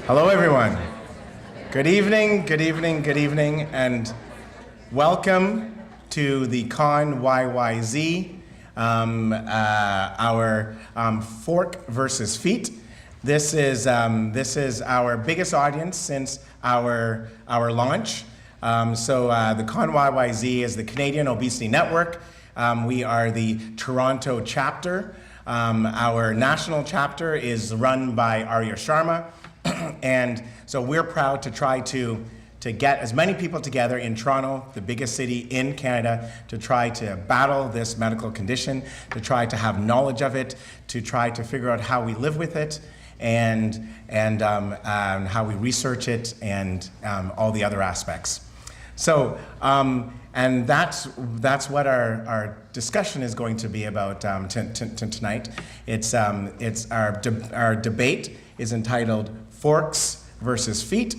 Hello, everyone. Good evening, good evening, good evening, and welcome to the Con YYZ, our fork versus feet. This is our biggest audience since our launch. The Con YYZ is the Canadian Obesity Network. We are the Toronto chapter. Our national chapter is run by Arya Sharma. And so we're proud to try to get as many people together in Toronto, the biggest city in Canada, to try to battle this medical condition, to try to have knowledge of it, to try to figure out how we live with it, and how we research it, and all the other aspects. So, and that's what our discussion is going to be about tonight. It's our debate is entitled Forks versus Feet.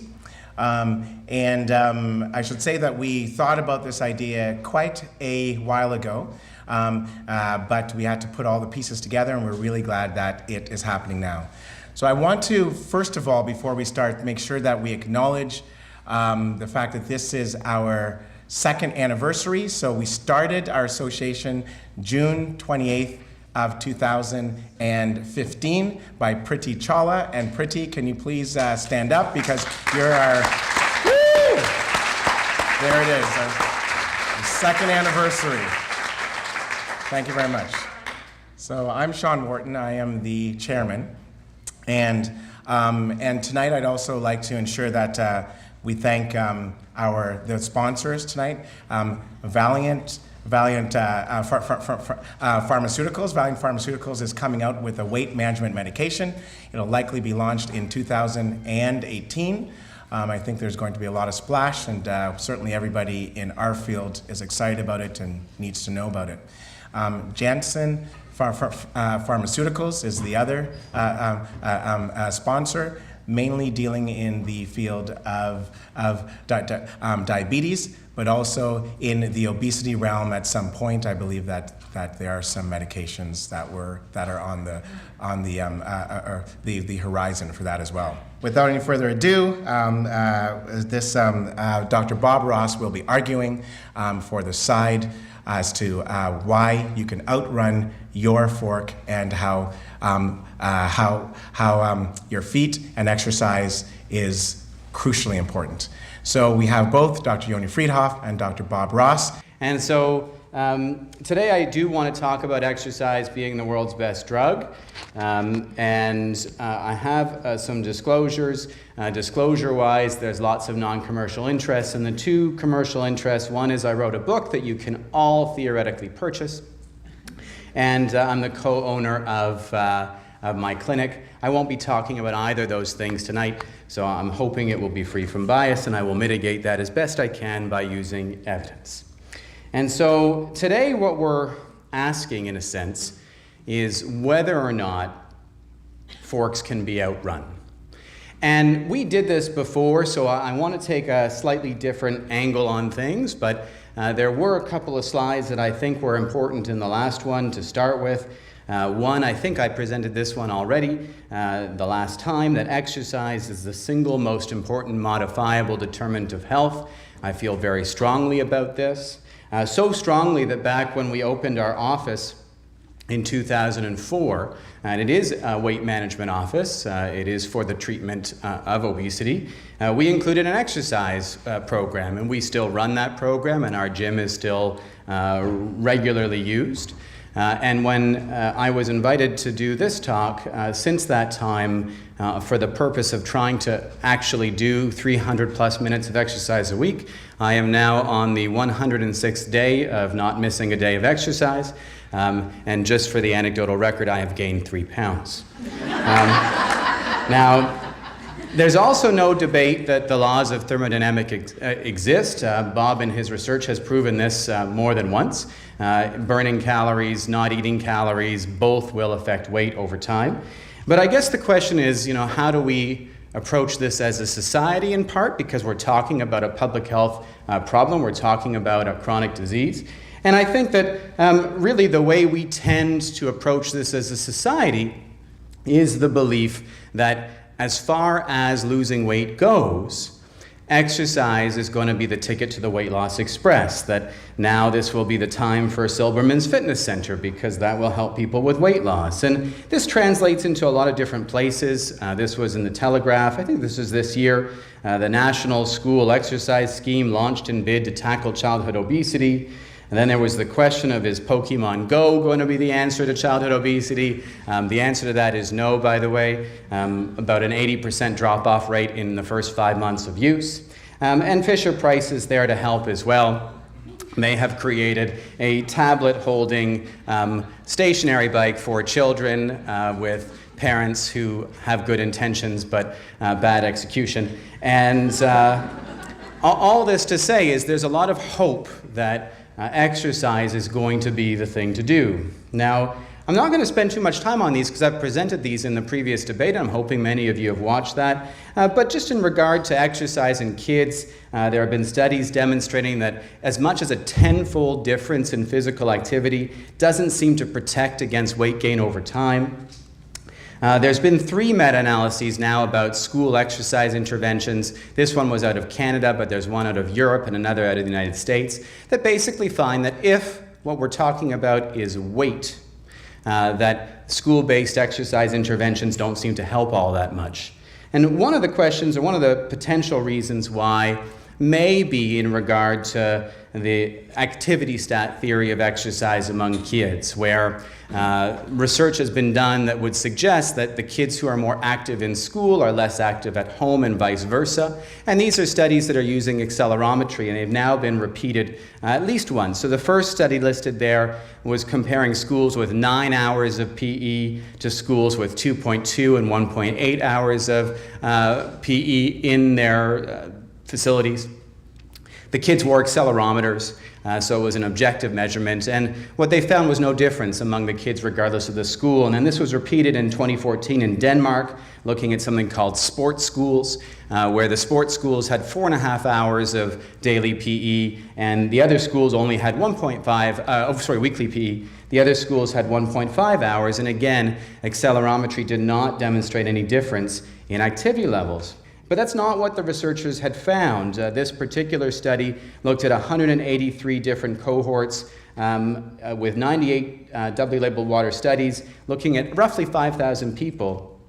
I should say that we thought about this idea quite a while ago, but we had to put all the pieces together, and we're really glad that it is happening now. So I want to, first of all, before we start, make sure that we acknowledge the fact that this is our second anniversary. So we started our association June 28th of 2015 by Priti Chawla. And Priti, can you please stand up, because you're our, woo! There it is, our second anniversary. Thank you very much. So I'm Sean Wharton, I am the chairman. And tonight I'd also like to ensure that we thank the sponsors tonight, Valiant Pharmaceuticals. Valiant Pharmaceuticals is coming out with a weight management medication. It'll likely be launched in 2018. I think there's going to be a lot of splash, and certainly everybody in our field is excited about it and needs to know about it. Janssen Pharmaceuticals is the other sponsor, mainly dealing in the field of diabetes, but also in the obesity realm. At some point, I believe that there are some medications that are on the horizon for that as well. Without any further ado, Dr. Bob Ross will be arguing for the side as to why you can outrun your fork, and how your feet and exercise is crucially important. So we have both Dr. Yoni Friedhoff and Dr. Bob Ross. And so today I do want to talk about exercise being the world's best drug. I have some disclosures. Disclosure-wise, there's lots of non-commercial interests. And the two commercial interests, one is I wrote a book that you can all theoretically purchase. And I'm the co-owner of my clinic. I won't be talking about either of those things tonight, so I'm hoping it will be free from bias, and I will mitigate that as best I can by using evidence. And so today what we're asking, in a sense, is whether or not forks can be outrun. And we did this before, so I want to take a slightly different angle on things, but there were a couple of slides that I think were important in the last one to start with. One, I think I presented this one already the last time, that exercise is the single most important modifiable determinant of health. I feel very strongly about this. So strongly that back when we opened our office in 2004, and it is a weight management office, it is for the treatment of obesity, we included an exercise program, and we still run that program, and our gym is still regularly used. And when I was invited to do this talk, since that time, for the purpose of trying to actually do 300 plus minutes of exercise a week, I am now on the 106th day of not missing a day of exercise. And just for the anecdotal record, I have gained 3 pounds. Now, there's also no debate that the laws of thermodynamics exist. Bob in his research has proven this more than once. Burning calories, not eating calories, both will affect weight over time. But I guess the question is, how do we approach this as a society, in part because we're talking about a public health problem, we're talking about a chronic disease. And I think that really the way we tend to approach this as a society is the belief that as far as losing weight goes, exercise is going to be the ticket to the Weight Loss Express, that now this will be the time for Silberman's Fitness Center because that will help people with weight loss. And this translates into a lot of different places. This was in the Telegraph. I think this was this year. The National School Exercise Scheme launched in bid to tackle childhood obesity. And then there was the question of, is Pokemon Go going to be the answer to childhood obesity? The answer to that is no, by the way. About an 80% drop-off rate in the first 5 months of use. And Fisher-Price is there to help as well. They have created a tablet-holding stationary bike for children with parents who have good intentions but bad execution. And all this to say is there's a lot of hope that exercise is going to be the thing to do. Now, I'm not going to spend too much time on these because I've presented these in the previous debate, and I'm hoping many of you have watched that. But just in regard to exercise in kids, there have been studies demonstrating that as much as a 10-fold difference in physical activity doesn't seem to protect against weight gain over time. There's been 3 meta-analyses now about school exercise interventions. This one was out of Canada, but there's one out of Europe and another out of the United States that basically find that if what we're talking about is weight, that school-based exercise interventions don't seem to help all that much. And one of the questions, or one of the potential reasons why, may be in regard to the activity stat theory of exercise among kids, where research has been done that would suggest that the kids who are more active in school are less active at home and vice versa. And these are studies that are using accelerometry, and they've now been repeated at least once. So the first study listed there was comparing schools with 9 hours of PE to schools with 2.2 and 1.8 hours of PE in their facilities. The kids wore accelerometers, so it was an objective measurement, and what they found was no difference among the kids regardless of the school. And then this was repeated in 2014 in Denmark, looking at something called sports schools, where the sports schools had 4.5 hours of daily PE, and the other schools only had weekly PE. The other schools had 1.5 hours, and again, accelerometry did not demonstrate any difference in activity levels. But that's not what the researchers had found. This particular study looked at 183 different cohorts with 98 doubly labeled water studies, looking at roughly 5,000 people.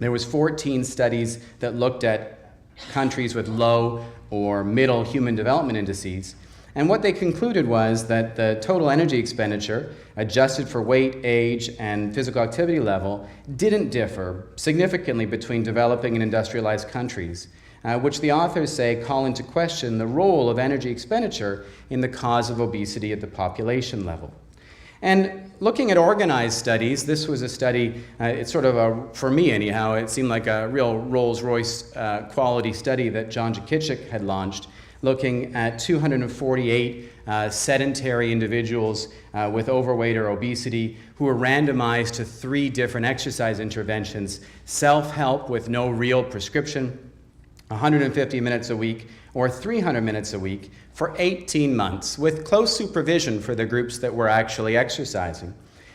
There was 14 studies that looked at countries with low or middle human development indices. And what they concluded was that the total energy expenditure, adjusted for weight, age, and physical activity level, didn't differ significantly between developing and industrialized countries, which the authors say call into question the role of energy expenditure in the cause of obesity at the population level. And looking at organized studies, this was a study, it's sort of for me anyhow, it seemed like a real Rolls-Royce quality study that John Jakichik had launched, looking at 248 sedentary individuals with overweight or obesity who were randomized to 3 different exercise interventions: self-help with no real prescription, 150 minutes a week, or 300 minutes a week for 18 months with close supervision for the groups that were actually exercising.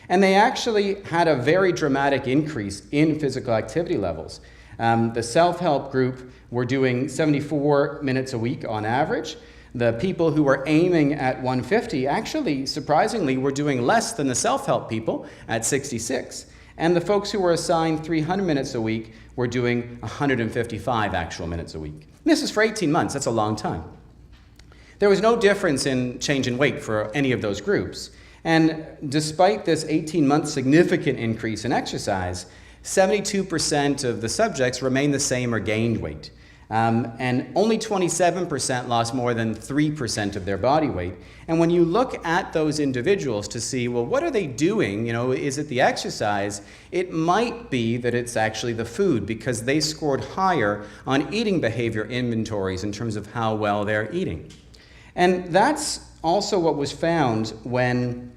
And they actually had a very dramatic increase in physical activity levels. The self-help group were doing 74 minutes a week on average. The people who were aiming at 150 actually, surprisingly, were doing less than the self-help people at 66. And the folks who were assigned 300 minutes a week were doing 155 actual minutes a week. This is for 18 months. That's a long time. There was no difference in change in weight for any of those groups. And despite this 18-month significant increase in exercise, 72% of the subjects remained the same or gained weight. And only 27% lost more than 3% of their body weight. And when you look at those individuals to see, well, what are they doing? Is it the exercise? It might be that it's actually the food, because they scored higher on eating behavior inventories in terms of how well they're eating. And that's also what was found when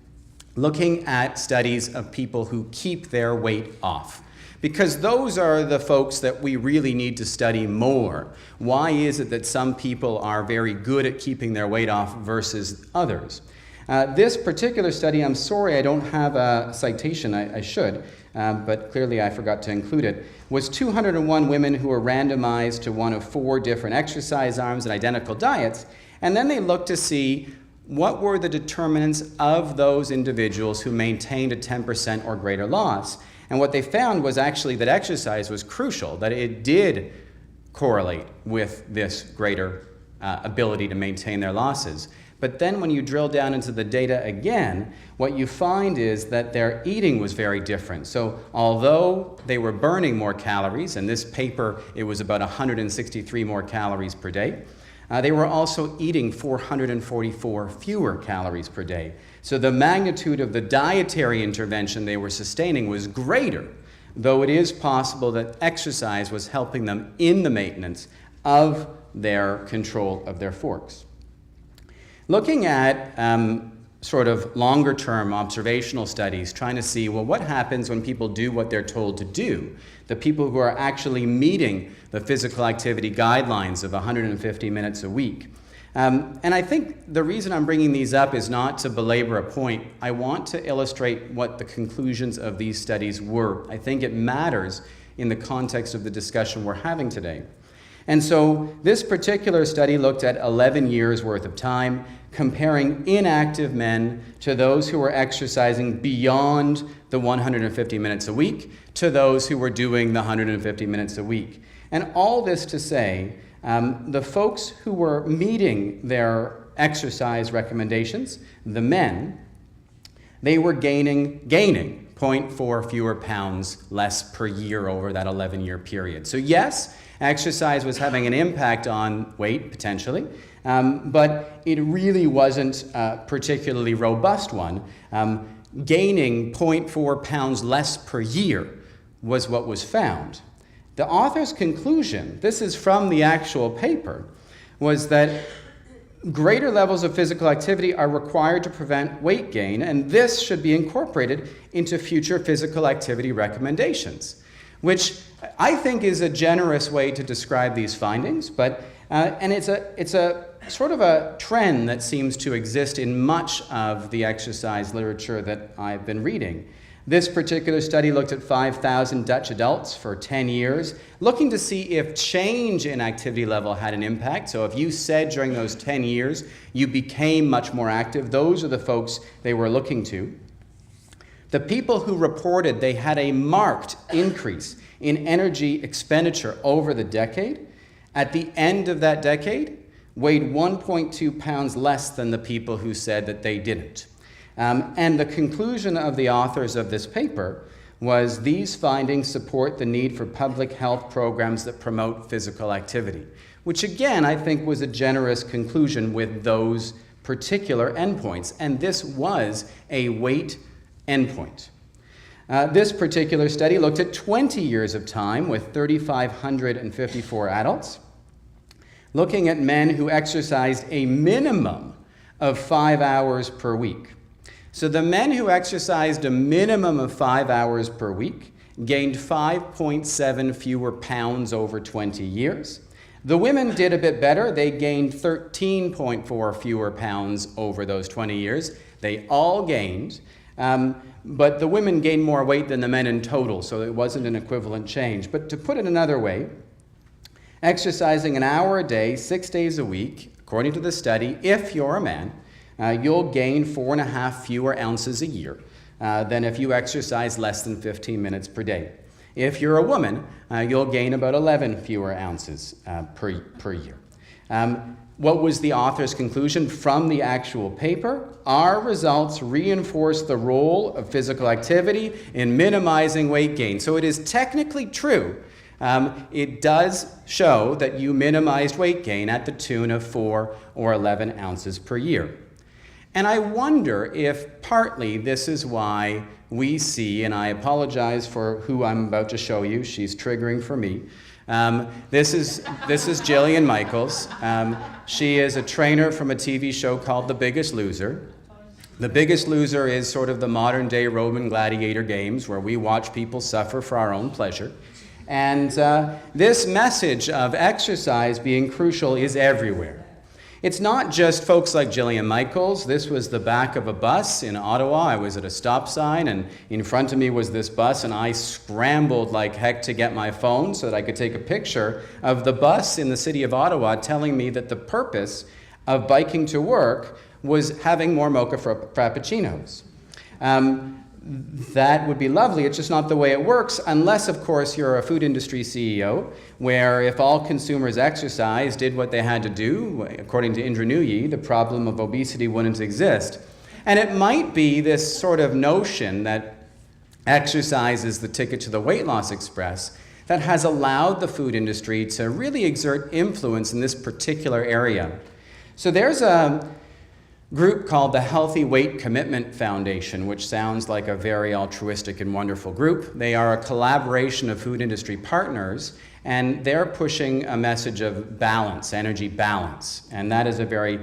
looking at studies of people who keep their weight off. Because those are the folks that we really need to study more. Why is it that some people are very good at keeping their weight off versus others? This particular study, I'm sorry I don't have a citation, I should, but clearly I forgot to include it, was 201 women who were randomized to one of 4 different exercise arms and identical diets, and then they looked to see what were the determinants of those individuals who maintained a 10% or greater loss. And what they found was actually that exercise was crucial, that it did correlate with this greater ability to maintain their losses. But then when you drill down into the data again, what you find is that their eating was very different. So although they were burning more calories, in this paper it was about 163 more calories per day, they were also eating 444 fewer calories per day. So the magnitude of the dietary intervention they were sustaining was greater, though it is possible that exercise was helping them in the maintenance of their control of their forks. Looking at sort of longer-term observational studies, trying to see, well, what happens when people do what they're told to do? The people who are actually meeting the physical activity guidelines of 150 minutes a week. And I think the reason I'm bringing these up is not to belabor a point. I want to illustrate what the conclusions of these studies were. I think it matters in the context of the discussion we're having today. And so this particular study looked at 11 years worth of time, comparing inactive men to those who were exercising beyond the 150 minutes a week to those who were doing the 150 minutes a week. And all this to say, the folks who were meeting their exercise recommendations, the men, they were gaining 0.4 fewer pounds less per year over that 11-year period. So yes, exercise was having an impact on weight, potentially, but it really wasn't a particularly robust one. Gaining 0.4 pounds less per year was what was found. The author's conclusion, this is from the actual paper, was that greater levels of physical activity are required to prevent weight gain, and this should be incorporated into future physical activity recommendations, which I think is a generous way to describe these findings, but and it's a sort of a trend that seems to exist in much of the exercise literature that I've been reading. This particular study looked at 5,000 Dutch adults for 10 years, looking to see if change in activity level had an impact. So if you said during those 10 years you became much more active, those are the folks they were looking to. The people who reported they had a marked increase in energy expenditure over the decade, at the end of that decade, weighed 1.2 pounds less than the people who said that they didn't. And the conclusion of the authors of this paper was these findings support the need for public health programs that promote physical activity, which again I think was a generous conclusion with those particular endpoints. And this was a weight endpoint. This particular study looked at 20 years of time with 3,554 adults, looking at men who exercised a minimum of 5 hours per week. So the men who exercised a minimum of 5 hours per week gained 5.7 fewer pounds over 20 years. The women did a bit better. They gained 13.4 fewer pounds over those 20 years. They all gained, but the women gained more weight than the men in total, so it wasn't an equivalent change. But to put it another way, exercising an hour a day, 6 days a week, according to the study, if you're a man, you'll gain 4.5 fewer ounces a year than if you exercise less than 15 minutes per day. If you're a woman, you'll gain about 11 fewer ounces per year. What was the author's conclusion from the actual paper? Our results reinforce the role of physical activity in minimizing weight gain. So it is technically true. It does show that you minimized weight gain at the tune of 4 or 11 ounces per year. And I wonder if partly this is why we see, and I apologize for who I'm about to show you, she's triggering for me. This is Jillian Michaels. She is a trainer from a TV show called The Biggest Loser. The Biggest Loser is sort of the modern day Roman gladiator games where we watch people suffer for our own pleasure. And this message of exercise being crucial is everywhere. It's not just folks like Jillian Michaels. This was the back of a bus in Ottawa. I was at a stop sign, and in front of me was this bus, and I scrambled like heck to get my phone so that I could take a picture of the bus in the city of Ottawa telling me that the purpose of biking to work was having more mocha frappuccinos. That would be lovely. It's just not the way it works, unless, of course, you're a food industry CEO, where if all consumers exercised, did what they had to do, according to Indra Nooyi, the problem of obesity wouldn't exist. And it might be this sort of notion that exercise is the ticket to the weight loss express that has allowed the food industry to really exert influence in this particular area. So there's a group called the Healthy Weight Commitment Foundation, which sounds like a very altruistic and wonderful group. They are a collaboration of food industry partners, and they're pushing a message of balance, energy balance, and that is a very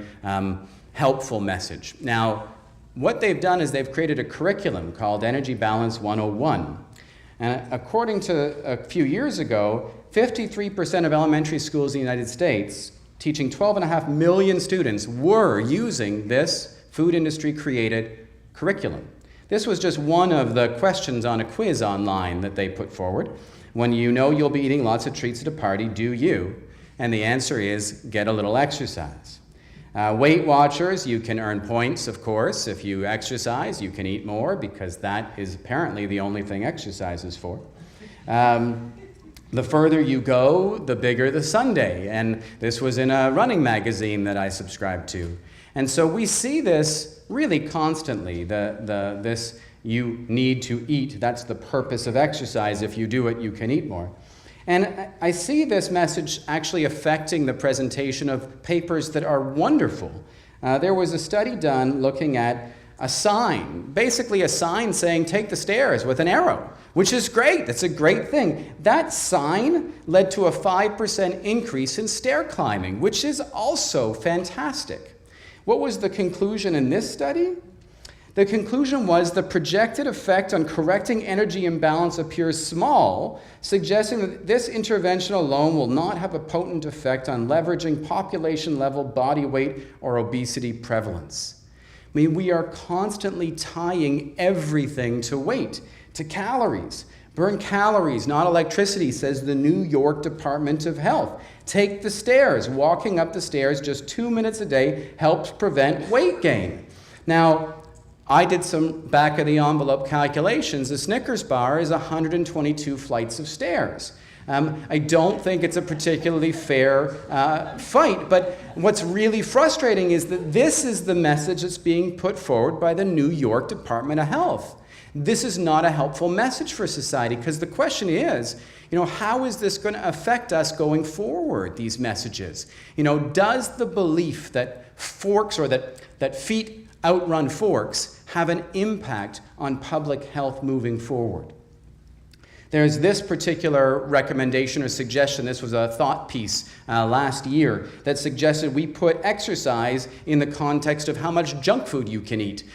helpful message. Now, what they've done is they've created a curriculum called Energy Balance 101. And according to a few years ago, 53% of elementary schools in the United States teaching 12.5 million students were using this food industry created curriculum. This was just one of the questions on a quiz online that they put forward. When you know you'll be eating lots of treats at a party, do you? And the answer is get a little exercise. Weight Watchers, you can earn points, of course. If you exercise, you can eat more because that is apparently the only thing exercise is for. The further you go, the bigger the sundae. And this was in a running magazine that I subscribed to. And so we see this really constantly, this you need to eat. That's the purpose of exercise. If you do it, you can eat more. And I see this message actually affecting the presentation of papers that are wonderful. There was a study done looking at a sign, basically a sign saying take the stairs with an arrow, which is great. That's a great thing. That sign led to a 5% increase in stair climbing, which is also fantastic. What was the conclusion in this study? The conclusion was the projected effect on correcting energy imbalance appears small, suggesting that this intervention alone will not have a potent effect on leveraging population-level body weight or obesity prevalence. I mean, we are constantly tying everything to weight, to calories. Burn calories, not electricity, says the New York Department of Health. Take the stairs. Walking up the stairs just 2 minutes a day helps prevent weight gain. Now, I did some back-of-the-envelope calculations. A Snickers bar is 122 flights of stairs. I don't think it's a particularly fair fight, but what's really frustrating is that this is the message that's being put forward by the New York Department of Health. This is not a helpful message for society, because the question is, how is this going to affect us going forward, these messages? Does the belief that forks or that feet outrun forks have an impact on public health moving forward? There's this particular recommendation or suggestion. This was a thought piece last year that suggested we put exercise in the context of how much junk food you can eat,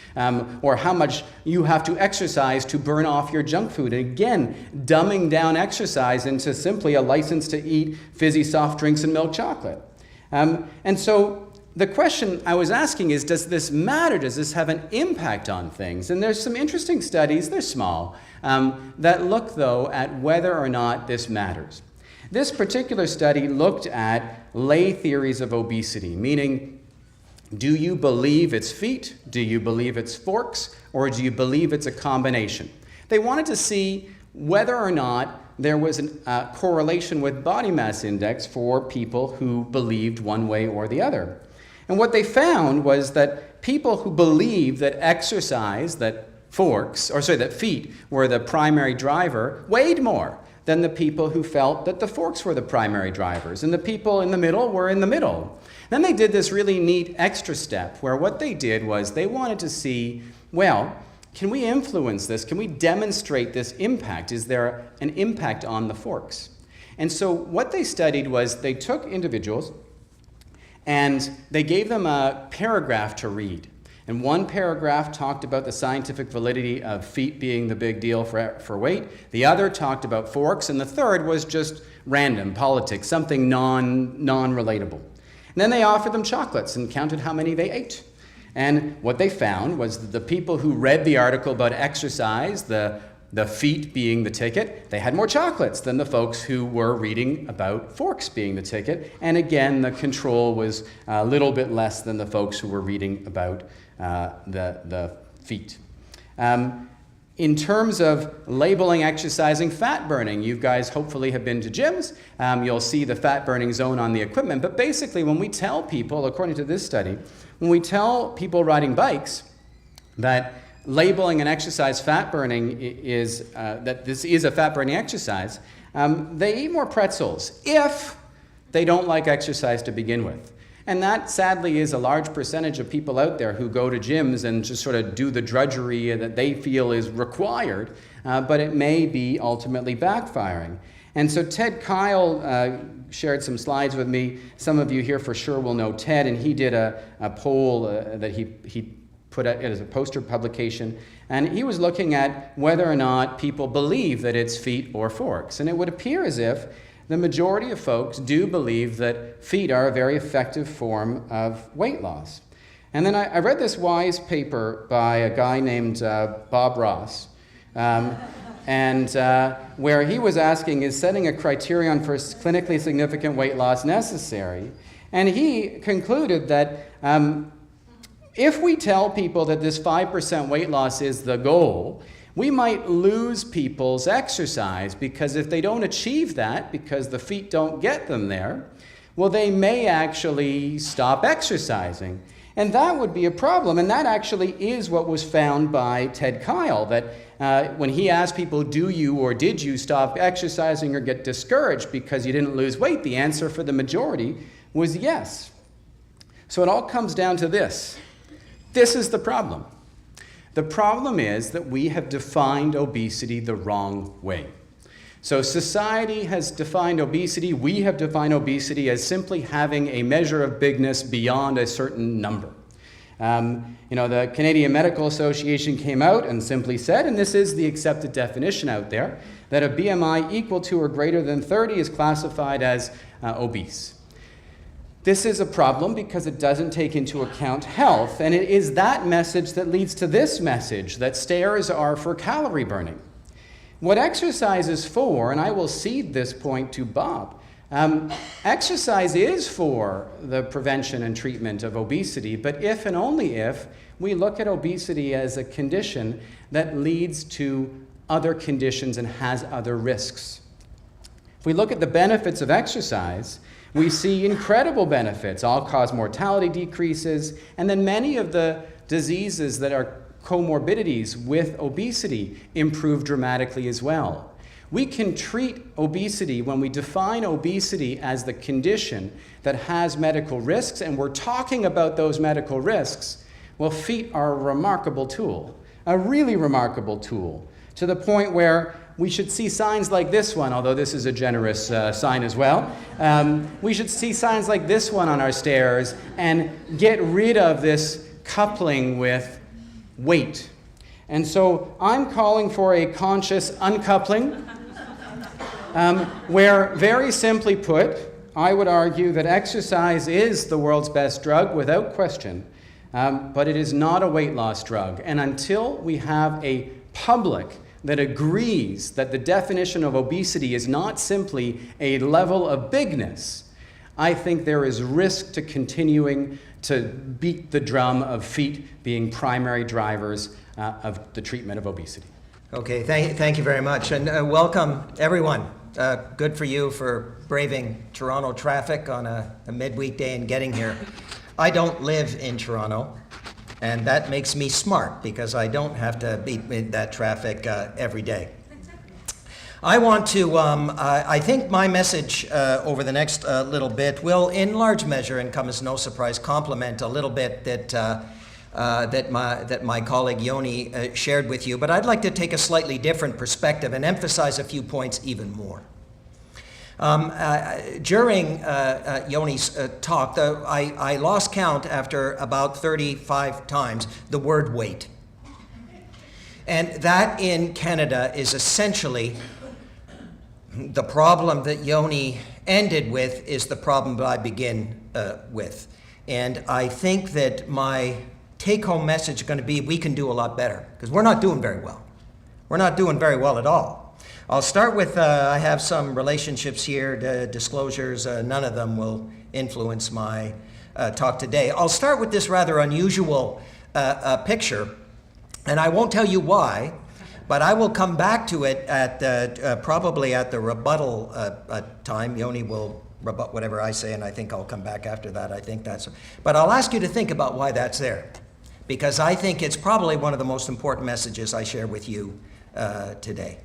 or how much you have to exercise to burn off your junk food. And again, dumbing down exercise into simply a license to eat fizzy soft drinks and milk chocolate. And so the question I was asking is, does this matter? Does this have an impact on things? And there's some interesting studies, they're small, that look, though, at whether or not this matters. This particular study looked at lay theories of obesity, meaning, do you believe it's feet? Do you believe it's forks? Or do you believe it's a combination? They wanted to see whether or not there was a correlation with body mass index for people who believed one way or the other. And what they found was that people who believed that that feet were the primary driver weighed more than the people who felt that the forks were the primary drivers. And the people in the middle were in the middle. Then they did this really neat extra step where what they did was they wanted to see, well, can we influence this? Can we demonstrate this impact? Is there an impact on the forks? And so what they studied was they took individuals and they gave them a paragraph to read. And one paragraph talked about the scientific validity of feet being the big deal for weight. The other talked about forks. And the third was just random politics, something non-relatable. And then they offered them chocolates and counted how many they ate. And what they found was that the people who read the article about exercise, the feet being the ticket, they had more chocolates than the folks who were reading about forks being the ticket. And again, the control was a little bit less than the folks who were reading about the feet. In terms of labeling exercising fat burning, you guys hopefully have been to gyms. You'll see the fat burning zone on the equipment. But basically, when we tell people, according to this study, when we tell people riding bikes that labeling an exercise fat burning is, that this is a fat burning exercise, they eat more pretzels if they don't like exercise to begin with. And that, sadly, is a large percentage of people out there who go to gyms and just sort of do the drudgery that they feel is required, but it may be ultimately backfiring. And so Ted Kyle shared some slides with me. Some of you here for sure will know Ted, and he did a poll that he put out as a poster publication, and he was looking at whether or not people believe that it's feet or forks. And it would appear as if the majority of folks do believe that feet are a very effective form of weight loss. And then I read this WISE paper by a guy named Bob Ross, where he was asking, is setting a criterion for clinically significant weight loss necessary? And he concluded that if we tell people that this 5% weight loss is the goal, we might lose people's exercise, because if they don't achieve that, because the feet don't get them there, well, they may actually stop exercising. And that would be a problem. And that actually is what was found by Ted Kyle, that when he asked people, do you or did you stop exercising or get discouraged because you didn't lose weight, the answer for the majority was yes. So it all comes down to this. This is the problem. The problem is that we have defined obesity the wrong way. So society has defined obesity, we have defined obesity as simply having a measure of bigness beyond a certain number. The Canadian Medical Association came out and simply said, and this is the accepted definition out there, that a BMI equal to or greater than 30 is classified as obese. This is a problem because it doesn't take into account health, and it is that message that leads to this message, that stairs are for calorie burning. What exercise is for, and I will cede this point to Bob, exercise is for the prevention and treatment of obesity, but if and only if we look at obesity as a condition that leads to other conditions and has other risks. If we look at the benefits of exercise, we see incredible benefits, all-cause mortality decreases, and then many of the diseases that are comorbidities with obesity improve dramatically as well. We can treat obesity when we define obesity as the condition that has medical risks, and we're talking about those medical risks. Well, feet are a remarkable tool, a really remarkable tool, to the point where we should see signs like this one, although this is a generous sign as well. We should see signs like this one on our stairs and get rid of this coupling with weight. And so I'm calling for a conscious uncoupling, where, very simply put, I would argue that exercise is the world's best drug without question, but it is not a weight loss drug. And until we have a public that agrees that the definition of obesity is not simply a level of bigness, I think there is risk to continuing to beat the drum of feet being primary drivers of the treatment of obesity. Okay, thank you very much, and welcome everyone. Good for you for braving Toronto traffic on a midweek day and getting here. I don't live in Toronto, and that makes me smart because I don't have to beat that traffic every day. I want to, I think my message over the next little bit will in large measure, and come as no surprise, complement a little bit that my colleague Yoni shared with you, but I'd like to take a slightly different perspective and emphasize a few points even more. During Yoni's talk, I lost count after about 35 times the word weight. And that in Canada is essentially the problem that Yoni ended with is the problem that I begin with. And I think that my take-home message is going to be we can do a lot better, because we're not doing very well. We're not doing very well at all. I'll start with, I have some relationships here, disclosures. None of them will influence my talk today. I'll start with this rather unusual picture, and I won't tell you why, but I will come back to it at probably at the rebuttal time. Yoni will rebut whatever I say, and I think I'll come back after that. I think that's, but I'll ask you to think about why that's there, because I think it's probably one of the most important messages I share with you today.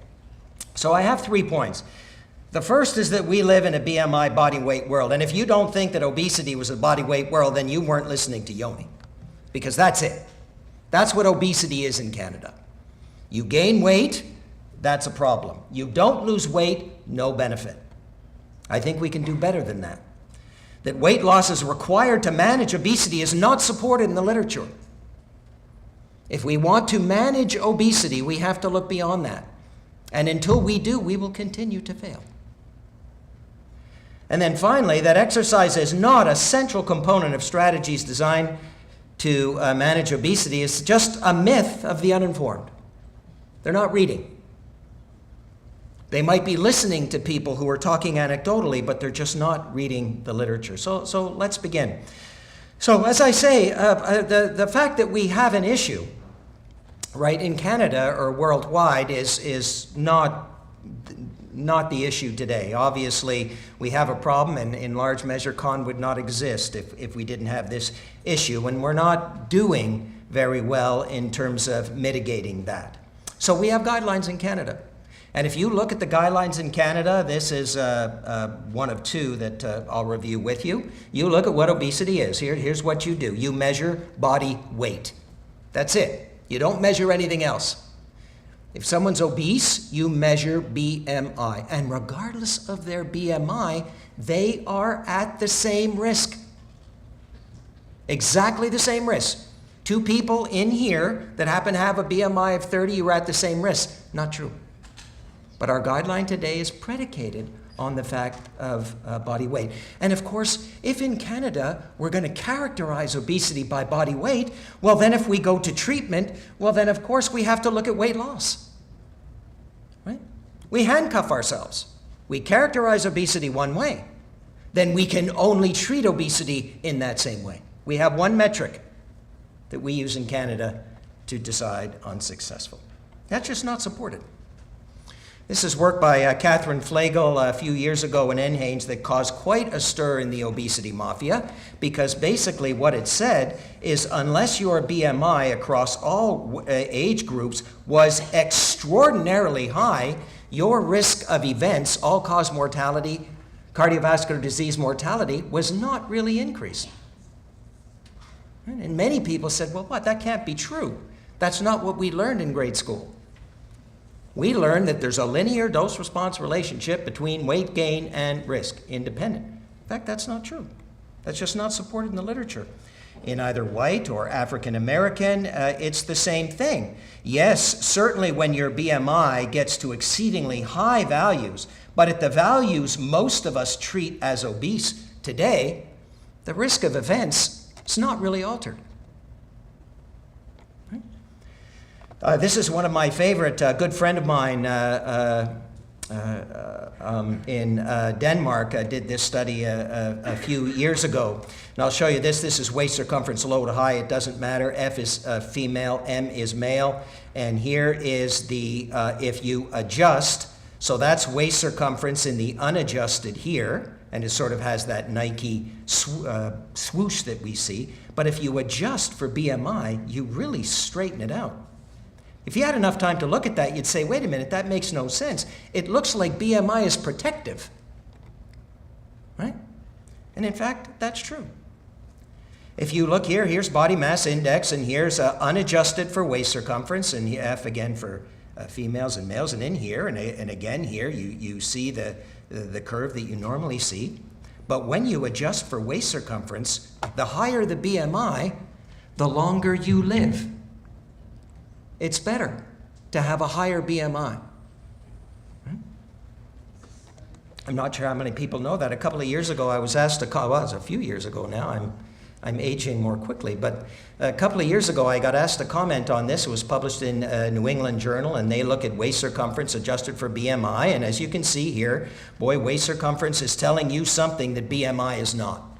So I have 3 points. The first is that we live in a BMI body weight world, and if you don't think that obesity was a body weight world, then you weren't listening to Yoni, because that's it. That's what obesity is in Canada. You gain weight, that's a problem. You don't lose weight, no benefit. I think we can do better than that. That weight loss is required to manage obesity is not supported in the literature. If we want to manage obesity, we have to look beyond that. And until we do, we will continue to fail. And then finally, that exercise is not a central component of strategies designed to manage obesity. It's just a myth of the uninformed. They're not reading. They might be listening to people who are talking anecdotally, but they're just not reading the literature. So let's begin. So as I say, the fact that we have an issue, right, in Canada or worldwide is not the issue today. Obviously, we have a problem, and in large measure, CON would not exist if we didn't have this issue, and we're not doing very well in terms of mitigating that. So we have guidelines in Canada. And if you look at the guidelines in Canada, this is one of 2 that I'll review with you. You look at what obesity is. Here's what you do. You measure body weight. That's it. You don't measure anything else. If someone's obese, you measure BMI. And regardless of their BMI, they are at the same risk. Exactly the same risk. 2 people in here that happen to have a BMI of 30, you're at the same risk. Not true. But our guideline today is predicated on the fact of body weight. And of course, if in Canada we're going to characterize obesity by body weight, well then if we go to treatment, well then of course we have to look at weight loss. Right? We handcuff ourselves. We characterize obesity one way. Then we can only treat obesity in that same way. We have one metric that we use in Canada to decide on successful. That's just not supported. This is work by Catherine Flegel a few years ago in NHANES that caused quite a stir in the obesity mafia, because basically what it said is unless your BMI across all age groups was extraordinarily high, your risk of events, all-cause mortality, cardiovascular disease mortality, was not really increasing. And many people said, well, what? That can't be true. That's not what we learned in grade school. We learned that there's a linear dose-response relationship between weight gain and risk, independent. In fact, that's not true. That's just not supported in the literature. In either white or African American, it's the same thing. Yes, certainly when your BMI gets to exceedingly high values, but at the values most of us treat as obese today, the risk of events is not really altered. This is one of my favorite, good friend of mine in Denmark did this study a few years ago. And I'll show you this. This is waist circumference low to high. It doesn't matter. F is female, M is male. And here is the, if you adjust, so that's waist circumference in the unadjusted here. And it sort of has that Nike swoosh that we see. But if you adjust for BMI, you really straighten it out. If you had enough time to look at that, you'd say, wait a minute, that makes no sense. It looks like BMI is protective, right? And in fact, that's true. If you look here, here's body mass index, and here's unadjusted for waist circumference, and F again for females and males, and in here, and again here, you see the curve that you normally see. But when you adjust for waist circumference, the higher the BMI, the longer you live. It's better to have a higher BMI. I'm not sure how many people know that. A couple of years ago, I was asked to well, it was a few years ago now. I'm aging more quickly, but a couple of years ago, I got asked to comment on this. It was published in New England Journal, and they look at waist circumference adjusted for BMI. And as you can see here, boy, waist circumference is telling you something that BMI is not,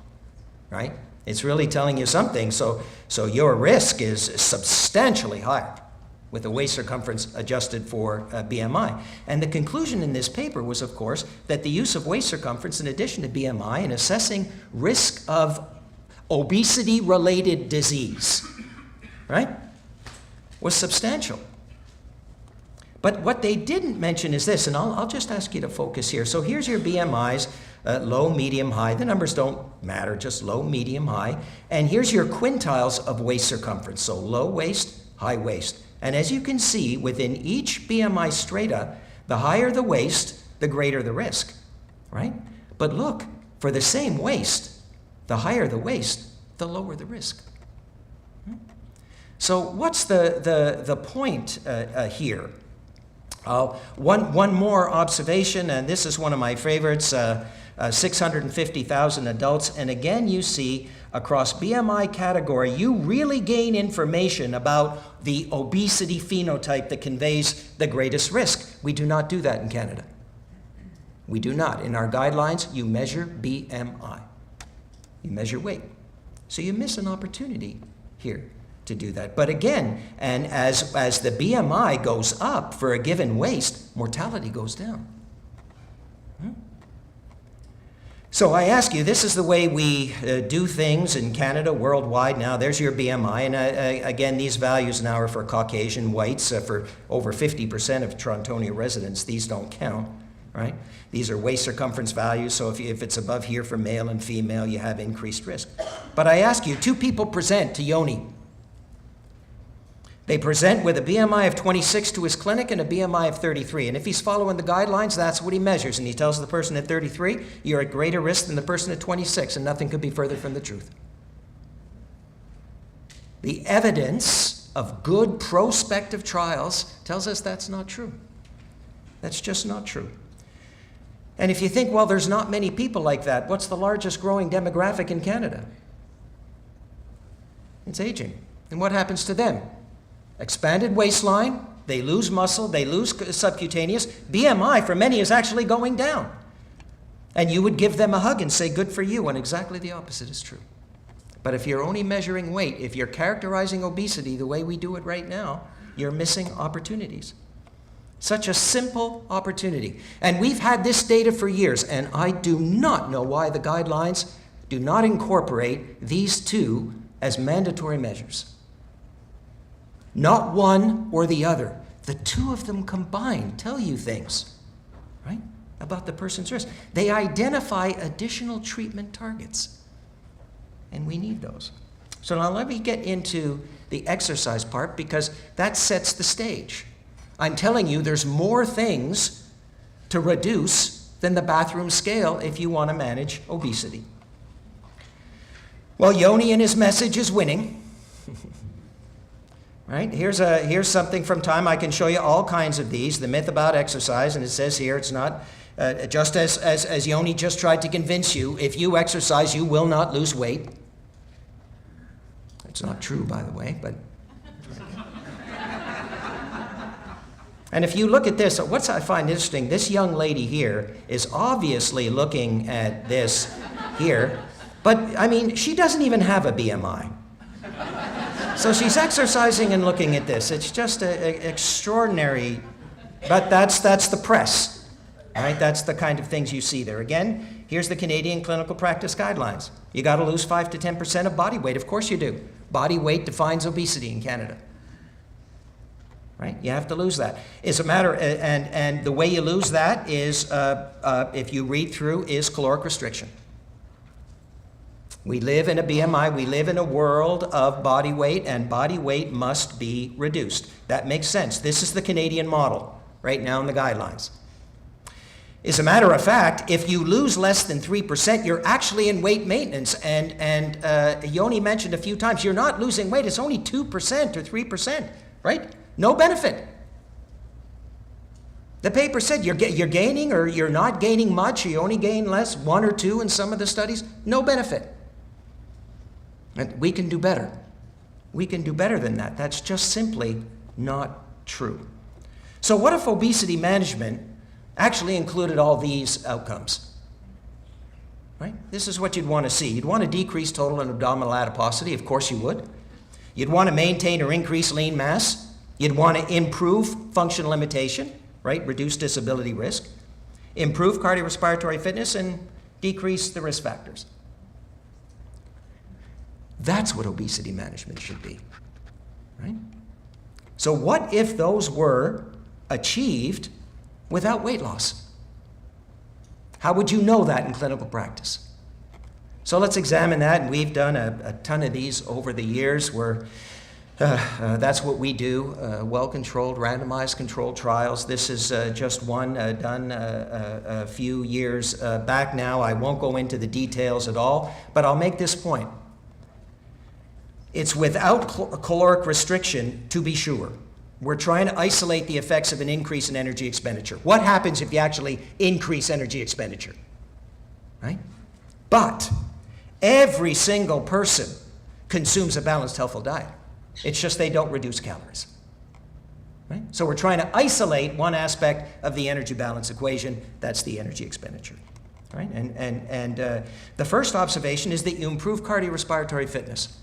right? It's really telling you something. So your risk is substantially higher with a waist circumference adjusted for BMI. And the conclusion in this paper was, of course, that the use of waist circumference in addition to BMI in assessing risk of obesity-related disease, right, was substantial. But what they didn't mention is this, and I'll just ask you to focus here. So here's your BMIs, low, medium, high. The numbers don't matter, just low, medium, high. And here's your quintiles of waist circumference. So low waist, high waist. And as you can see, within each BMI strata, the higher the waist, the greater the risk, right? But look, for the same waist, the higher the waist, the lower the risk. So what's the point here? One more observation, and this is one of my favorites, 650,000 adults. And again, you see across BMI category, you really gain information about the obesity phenotype that conveys the greatest risk. We do not do that in Canada. We do not. In our guidelines, you measure BMI. You measure weight. So you miss an opportunity here to do that. But again, and as the BMI goes up for a given waist, mortality goes down. So I ask you, this is the way we do things in Canada, worldwide now. There's your BMI. And again, these values now are for Caucasian whites. For over 50% of Torontonia residents, these don't count, right? These are waist circumference values, so if it's above here for male and female, you have increased risk. But I ask you, two people present to Yoni. They present with a BMI of 26 to his clinic and a BMI of 33. And if he's following the guidelines, that's what he measures. And he tells the person at 33, you're at greater risk than the person at 26, and nothing could be further from the truth. The evidence of good prospective trials tells us that's not true. That's just not true. And if you think, well, there's not many people like that, what's the largest growing demographic in Canada? It's aging. And what happens to them? Expanded waistline, they lose muscle, they lose subcutaneous. BMI for many is actually going down. And you would give them a hug and say, good for you, and exactly the opposite is true. But if you're only measuring weight, if you're characterizing obesity the way we do it right now, you're missing opportunities. Such a simple opportunity. And we've had this data for years, and I do not know why the guidelines do not incorporate these two as mandatory measures. Not one or the other. The two of them combined tell you things, right, about the person's risk. They identify additional treatment targets, and we need those. So now let me get into the exercise part, because that sets the stage. I'm telling you, there's more things to reduce than the bathroom scale if you want to manage obesity. Well, Yoni and his message is winning. Right? Here's something from Time. I can show you all kinds of these. The myth about exercise, and it says here, it's not, just as Yoni just tried to convince you, if you exercise, you will not lose weight. It's not true, by the way, but... And if you look at this, what I find interesting, this young lady here is obviously looking at this here, but I mean, she doesn't even have a BMI. So she's exercising and looking at this. It's just extraordinary, but that's the press, right? That's the kind of things you see there. Again, here's the Canadian Clinical Practice Guidelines. You got to lose 5 to 10% of body weight. Of course you do. Body weight defines obesity in Canada. Right? You have to lose that. It's a matter, and the way you lose that is, if you read through, is caloric restriction. We live in a BMI, we live in a world of body weight, and body weight must be reduced. That makes sense. This is the Canadian model right now in the guidelines. As a matter of fact, if you lose less than 3%, you're actually in weight maintenance. And Yoni mentioned a few times, you're not losing weight, it's only 2% or 3%, right? No benefit. The paper said you're gaining or you're not gaining much, you only gain less, 1 or 2 in some of the studies, no benefit. And we can do better. We can do better than that. That's just simply not true. So what if obesity management actually included all these outcomes? Right? This is what you'd want to see. You'd want to decrease total and abdominal adiposity. Of course you would. You'd want to maintain or increase lean mass. You'd want to improve function limitation, right? Reduce disability risk. Improve cardiorespiratory fitness and decrease the risk factors. That's what obesity management should be, right? So what if those were achieved without weight loss? How would you know that in clinical practice? So let's examine that, and we've done a ton of these over the years where that's what we do, well-controlled, randomized controlled trials. This is just one done a few years back now. I won't go into the details at all, but I'll make this point. It's without caloric restriction, to be sure. We're trying to isolate the effects of an increase in energy expenditure. What happens if you actually increase energy expenditure? Right? But every single person consumes a balanced, healthful diet. It's just they don't reduce calories. Right? So we're trying to isolate one aspect of the energy balance equation. That's the energy expenditure. Right? And the first observation is that you improve cardiorespiratory fitness.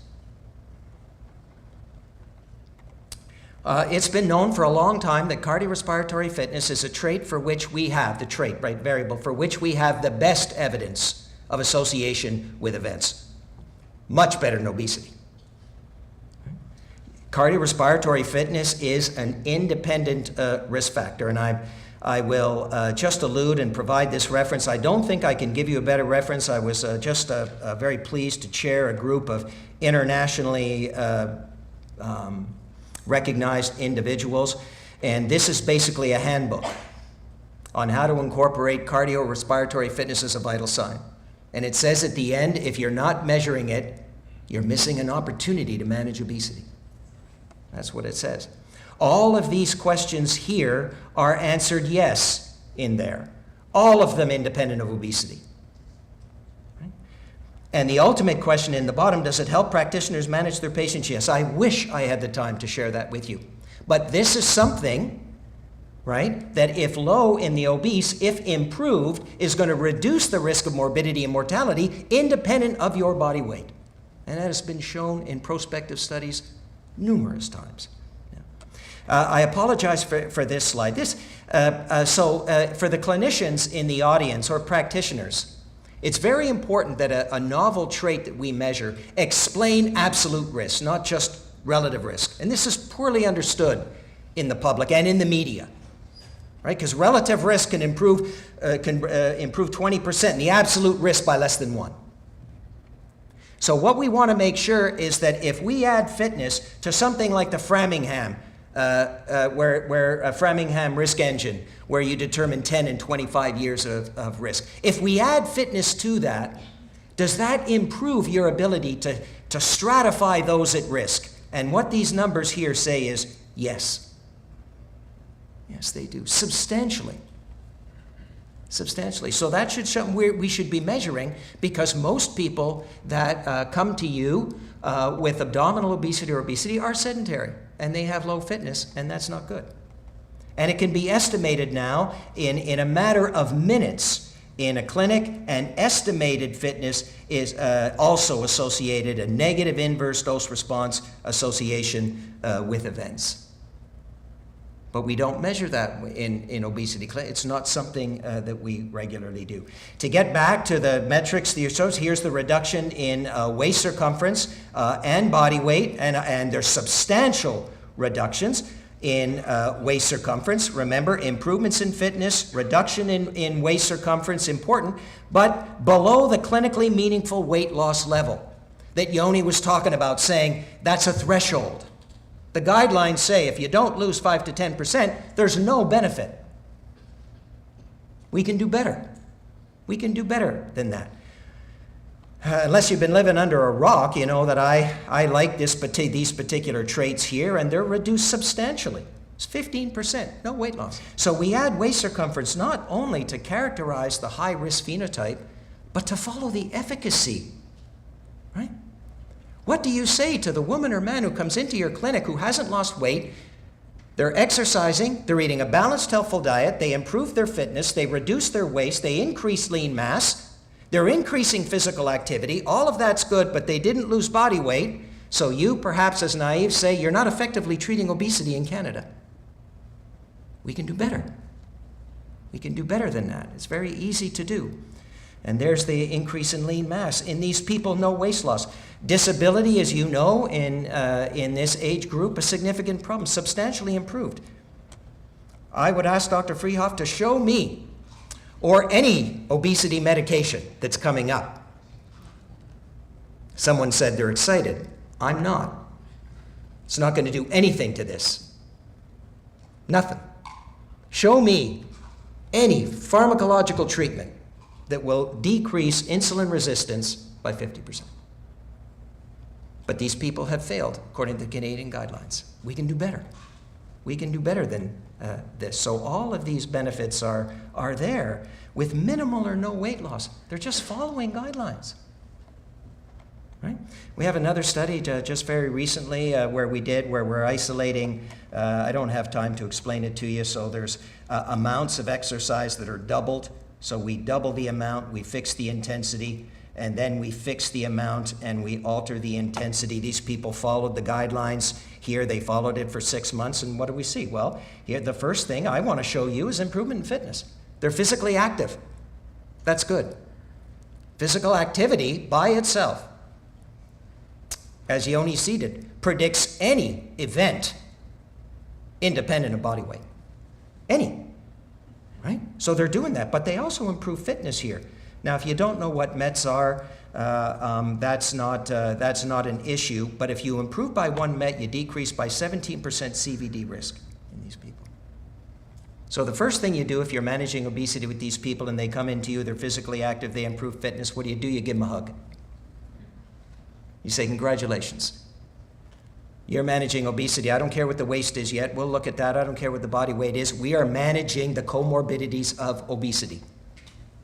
It's been known for a long time that cardiorespiratory fitness is a trait for which we have, the trait, right, variable, for which we have the best evidence of association with events. Much better than obesity. Cardiorespiratory fitness is an independent risk factor, and I will just allude and provide this reference. I don't think I can give you a better reference. I was just very pleased to chair a group of internationally recognized individuals, and this is basically a handbook on how to incorporate cardiorespiratory fitness as a vital sign. And it says at the end, if you're not measuring it, you're missing an opportunity to manage obesity. That's what it says. All of these questions here are answered yes in there. All of them independent of obesity. And the ultimate question in the bottom, does it help practitioners manage their patients? Yes, I wish I had the time to share that with you. But this is something, right, that if low in the obese, if improved, is going to reduce the risk of morbidity and mortality independent of your body weight. And that has been shown in prospective studies numerous times. I apologize for this slide. For the clinicians in the audience or practitioners, it's very important that a novel trait that we measure explain absolute risk, not just relative risk. And this is poorly understood in the public and in the media, right? Because relative risk can improve 20%, and the absolute risk by less than 1. So what we want to make sure is that if we add fitness to something like the Framingham, Framingham risk engine, where you determine 10 and 25 years of risk. If we add fitness to that, does that improve your ability to stratify those at risk? And what these numbers here say is yes. Yes, they do. Substantially. Substantially. So that should something we should be measuring, because most people that come to you with abdominal obesity or obesity are sedentary, and they have low fitness, and that's not good. And it can be estimated now in a matter of minutes in a clinic, and estimated fitness is also associated, a negative inverse dose response association with events. But we don't measure that in obesity. It's not something that we regularly do. To get back to the metrics, here's the reduction in waist circumference and body weight, and there's substantial reductions in waist circumference. Remember, improvements in fitness, reduction in waist circumference, important, but below the clinically meaningful weight loss level that Yoni was talking about, saying that's a threshold. The guidelines say if you don't lose 5 to 10%, there's no benefit. We can do better. We can do better than that. Unless you've been living under a rock, you know that I like these particular traits here, and they're reduced substantially. It's 15%, no weight loss. So we add waist circumference not only to characterize the high-risk phenotype, but to follow the efficacy, right? What do you say to the woman or man who comes into your clinic who hasn't lost weight? They're exercising, they're eating a balanced, healthful diet, they improve their fitness, they reduce their waist, they increase lean mass, they're increasing physical activity, all of that's good, but they didn't lose body weight, so you, perhaps as naive, say you're not effectively treating obesity in Canada. We can do better. We can do better than that. It's very easy to do. And there's the increase in lean mass. In these people, no waist loss. Disability, as you know, in this age group, a significant problem, substantially improved. I would ask Dr. Freehoff to show me, or any obesity medication that's coming up. Someone said they're excited. I'm not. It's not going to do anything to this. Nothing. Show me any pharmacological treatment that will decrease insulin resistance by 50%. But these people have failed, according to the Canadian guidelines. We can do better. We can do better than this. So all of these benefits are there with minimal or no weight loss. They're just following guidelines. Right? We have another study just very recently where we're isolating, I don't have time to explain it to you, so there's amounts of exercise that are doubled. So we double the amount, we fix the intensity, and then we fix the amount and we alter the intensity. These people followed the guidelines. Here they followed it for 6 months, and what do we see? Well, here the first thing I want to show you is improvement in fitness. They're physically active. That's good. Physical activity by itself, as Yoni seated, predicts any event independent of body weight. Any. Right? So they're doing that, but they also improve fitness here. Now, if you don't know what METs are, that's not an issue, but if you improve by 1 MET, you decrease by 17% CVD risk in these people. So the first thing you do if you're managing obesity with these people and they come into you, they're physically active, they improve fitness, what do? You give them a hug. You say, congratulations. You're managing obesity. I don't care what the waist is yet. We'll look at that. I don't care what the body weight is. We are managing the comorbidities of obesity.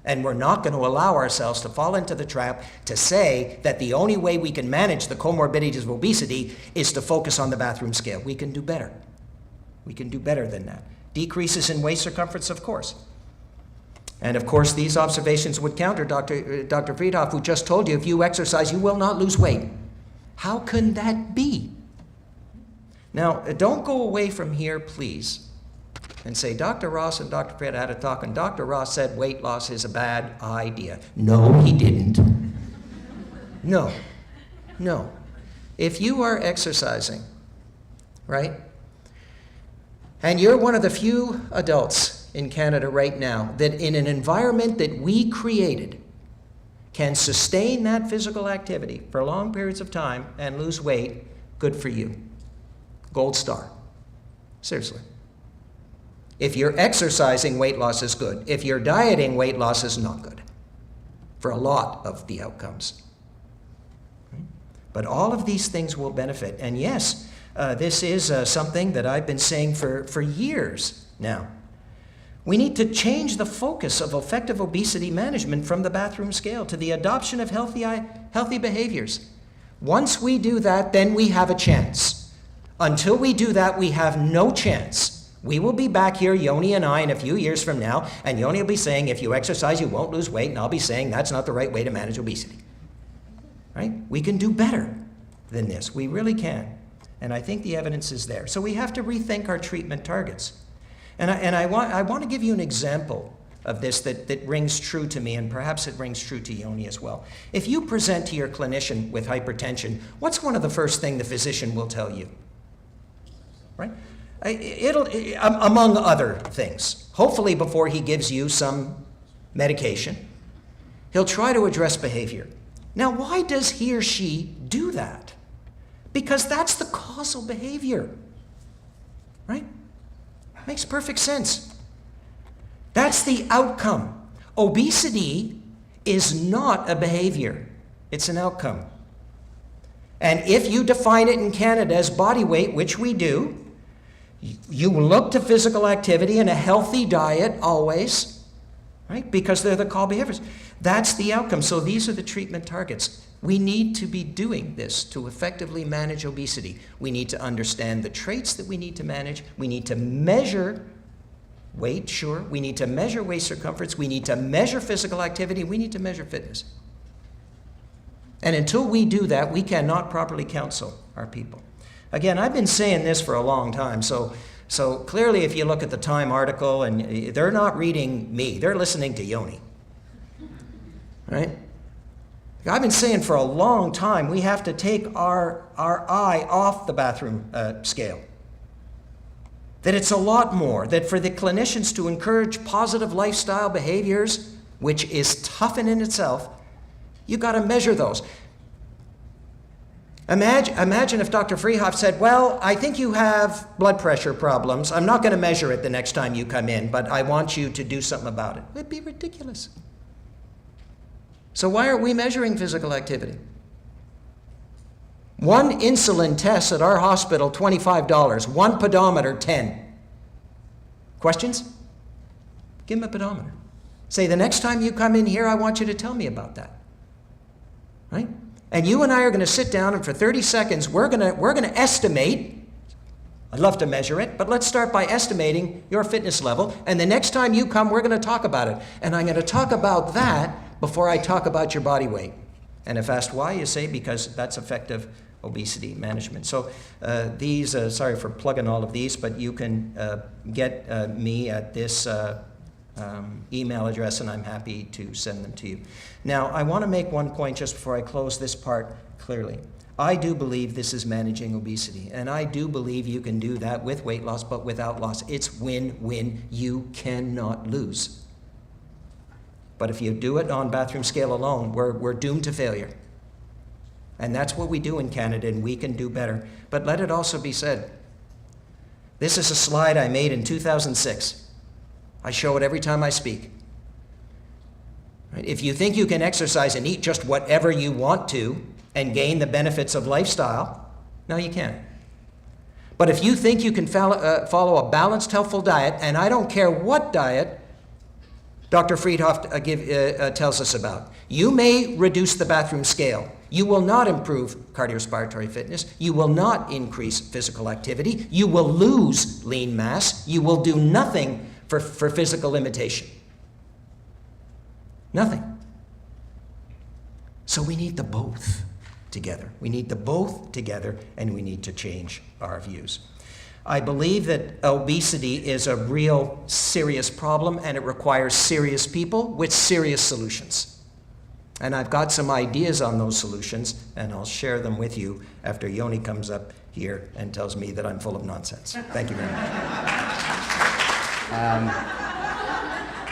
And we're not going to allow ourselves to fall into the trap to say that the only way we can manage the comorbidities of obesity is to focus on the bathroom scale. We can do better. We can do better than that. Decreases in waist circumference, of course. And of course, these observations would counter Dr. Friedhoff, who just told you if you exercise, you will not lose weight. How can that be? Now, don't go away from here, please, and say, Dr. Ross and Dr. Friedhoff had a talk, and Dr. Ross said weight loss is a bad idea. No, he didn't. No. If you are exercising, right, and you're one of the few adults in Canada right now that in an environment that we created can sustain that physical activity for long periods of time and lose weight, good for you. Gold star. Seriously. If you're exercising, weight loss is good. If you're dieting, weight loss is not good for a lot of the outcomes. But all of these things will benefit. And yes, this is something that I've been saying for years now. We need to change the focus of effective obesity management from the bathroom scale to the adoption of healthy behaviors. Once we do that, then we have a chance. Until we do that, we have no chance. We will be back here, Yoni and I, in a few years from now, and Yoni will be saying, if you exercise, you won't lose weight, and I'll be saying that's not the right way to manage obesity. Right? We can do better than this. We really can. And I think the evidence is there. So we have to rethink our treatment targets. And I want to give you an example of this that rings true to me, and perhaps it rings true to Yoni as well. If you present to your clinician with hypertension, what's one of the first things the physician will tell you? Right? Among other things. Hopefully before he gives you some medication, he'll try to address behavior. Now, why does he or she do that? Because that's the causal behavior. Right? Makes perfect sense. That's the outcome. Obesity is not a behavior. It's an outcome. And if you define it in Canada as body weight, which we do, You look to physical activity and a healthy diet always, right? Because they're the call behaviors. That's the outcome. So these are the treatment targets. We need to be doing this to effectively manage obesity. We need to understand the traits that we need to manage. We need to measure weight, sure. We need to measure waist circumference. We need to measure physical activity. We need to measure fitness. And until we do that, we cannot properly counsel our people. Again, I've been saying this for a long time. So clearly, if you look at the Time article, and they're not reading me, they're listening to Yoni. Right? I've been saying for a long time, we have to take our eye off the bathroom scale. That it's a lot more, that for the clinicians to encourage positive lifestyle behaviors, which is tough in itself, you got to measure those. Imagine if Dr. Freehoff said, well, I think you have blood pressure problems. I'm not going to measure it the next time you come in, but I want you to do something about it. It'd be ridiculous. So why aren't we measuring physical activity? One insulin test at our hospital, $25. One pedometer, $10. Questions? Give him a pedometer. Say, the next time you come in here, I want you to tell me about that. Right? And you and I are going to sit down, and for 30 seconds, we're going to estimate. I'd love to measure it, but let's start by estimating your fitness level. And the next time you come, we're going to talk about it. And I'm going to talk about that before I talk about your body weight. And if asked why, you say, because that's effective obesity management. So these, sorry for plugging all of these, but you can get me at this email address, and I'm happy to send them to you. Now, I want to make one point just before I close this part clearly. I do believe this is managing obesity, and I do believe you can do that with weight loss, but without loss. It's win-win. You cannot lose. But if you do it on bathroom scale alone, we're doomed to failure. And that's what we do in Canada, and we can do better. But let it also be said, this is a slide I made in 2006. I show it every time I speak. Right? If you think you can exercise and eat just whatever you want to and gain the benefits of lifestyle, no, you can't. But if you think you can follow a balanced, healthful diet, and I don't care what diet Dr. Freehoff tells us about, you may reduce the bathroom scale. You will not improve cardiorespiratory fitness. You will not increase physical activity. You will lose lean mass. You will do nothing for physical limitation. Nothing. So we need the both together. We need the both together, and we need to change our views. I believe that obesity is a real serious problem, and it requires serious people with serious solutions. And I've got some ideas on those solutions, and I'll share them with you after Yoni comes up here and tells me that I'm full of nonsense. Thank you very much.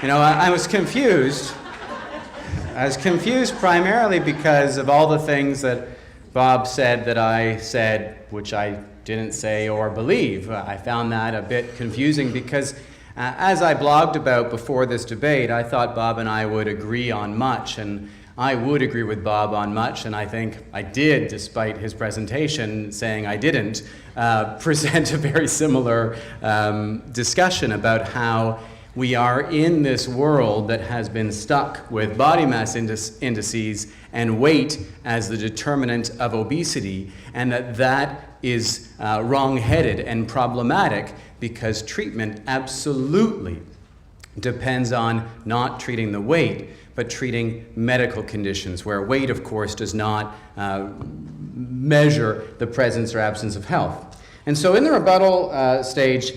I was confused. I was confused primarily because of all the things that Bob said that I said, which I didn't say or believe. I found that a bit confusing because as I blogged about before this debate, I thought Bob and I would agree on much, and I would agree with Bob on much, and I think I did, despite his presentation saying I didn't, present a very similar discussion about how we are in this world that has been stuck with body mass indices and weight as the determinant of obesity, and that is wrong-headed and problematic because treatment absolutely depends on not treating the weight, but treating medical conditions, where weight, of course, does not measure the presence or absence of health. And so in the rebuttal stage,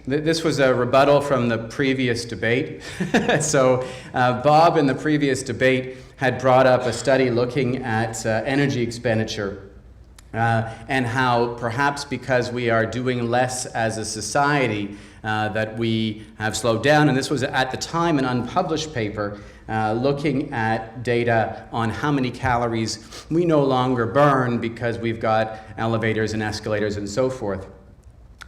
this was a rebuttal from the previous debate. So Bob in the previous debate had brought up a study looking at energy expenditure and how perhaps because we are doing less as a society that we have slowed down. And this was at the time an unpublished paper looking at data on how many calories we no longer burn because we've got elevators and escalators and so forth.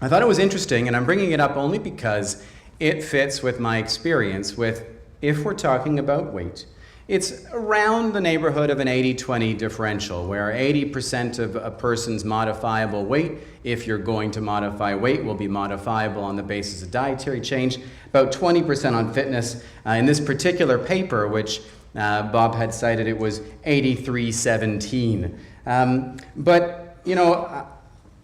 I thought it was interesting, and I'm bringing it up only because it fits with my experience with, if we're talking about weight, it's around the neighborhood of an 80-20 differential, where 80% of a person's modifiable weight, if you're going to modify weight, will be modifiable on the basis of dietary change, about 20% on fitness. In this particular paper, which Bob had cited, it was 83-17. But, you know,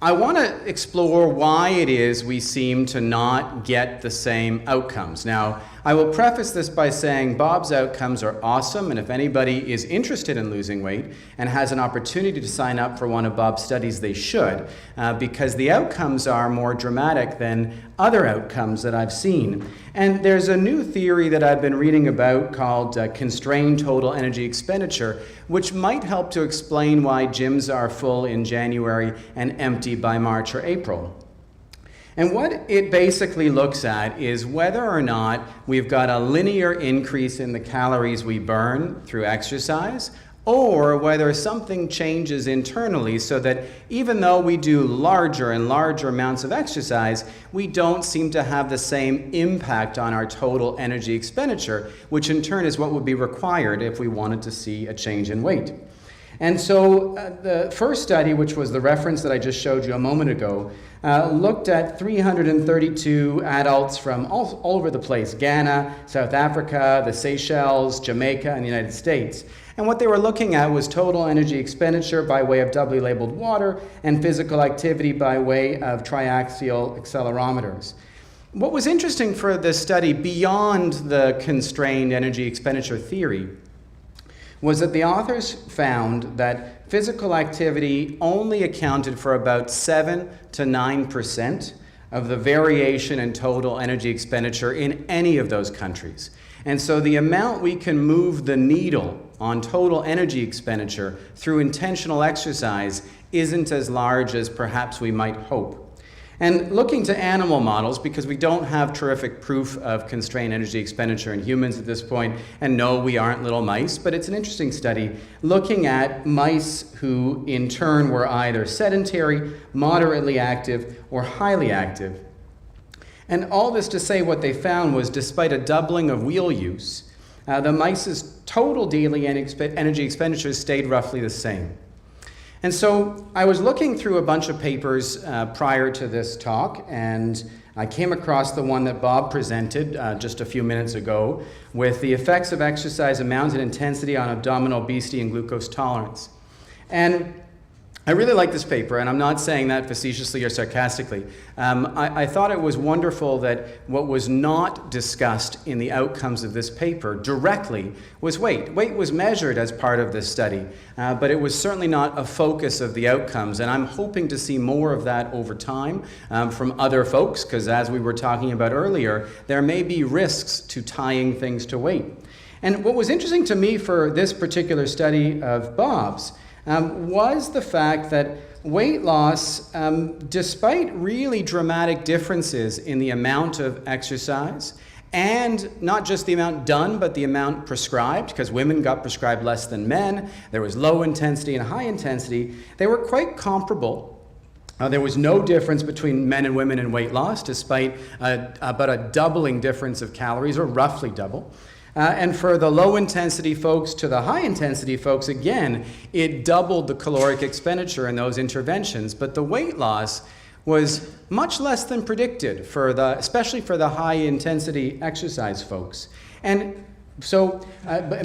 I want to explore why it is we seem to not get the same outcomes. Now, I will preface this by saying Bob's outcomes are awesome, and if anybody is interested in losing weight and has an opportunity to sign up for one of Bob's studies, they should, because the outcomes are more dramatic than other outcomes that I've seen. And there's a new theory that I've been reading about called constrained total energy expenditure, which might help to explain why gyms are full in January and empty by March or April. And what it basically looks at is whether or not we've got a linear increase in the calories we burn through exercise, or whether something changes internally so that even though we do larger and larger amounts of exercise, we don't seem to have the same impact on our total energy expenditure, which in turn is what would be required if we wanted to see a change in weight. And so the first study, which was the reference that I just showed you a moment ago, looked at 332 adults from all over the place: Ghana, South Africa, the Seychelles, Jamaica, and the United States. And what they were looking at was total energy expenditure by way of doubly labeled water and physical activity by way of triaxial accelerometers. What was interesting for this study, beyond the constrained energy expenditure theory, was that the authors found that physical activity only accounted for about 7 to 9% of the variation in total energy expenditure in any of those countries. And so the amount we can move the needle on total energy expenditure through intentional exercise isn't as large as perhaps we might hope. And looking to animal models, because we don't have terrific proof of constrained energy expenditure in humans at this point, and no, we aren't little mice, but it's an interesting study looking at mice who in turn were either sedentary, moderately active, or highly active. And all this to say what they found was, despite a doubling of wheel use, the mice's total daily energy expenditures stayed roughly the same. And so I was looking through a bunch of papers prior to this talk, and I came across the one that Bob presented just a few minutes ago with the effects of exercise amount and intensity on abdominal obesity and glucose tolerance. And I really like this paper, and I'm not saying that facetiously or sarcastically. I thought it was wonderful that what was not discussed in the outcomes of this paper directly was weight. Weight was measured as part of this study, but it was certainly not a focus of the outcomes, and I'm hoping to see more of that over time from other folks, because as we were talking about earlier, there may be risks to tying things to weight. And what was interesting to me for this particular study of Bob's was the fact that weight loss, despite really dramatic differences in the amount of exercise, and not just the amount done, but the amount prescribed, because women got prescribed less than men, there was low intensity and high intensity, they were quite comparable. There was no difference between men and women in weight loss, despite about a doubling difference of calories, or roughly double. And for the low-intensity folks to the high-intensity folks, again, it doubled the caloric expenditure in those interventions, but the weight loss was much less than predicted, especially for the high-intensity exercise folks. And so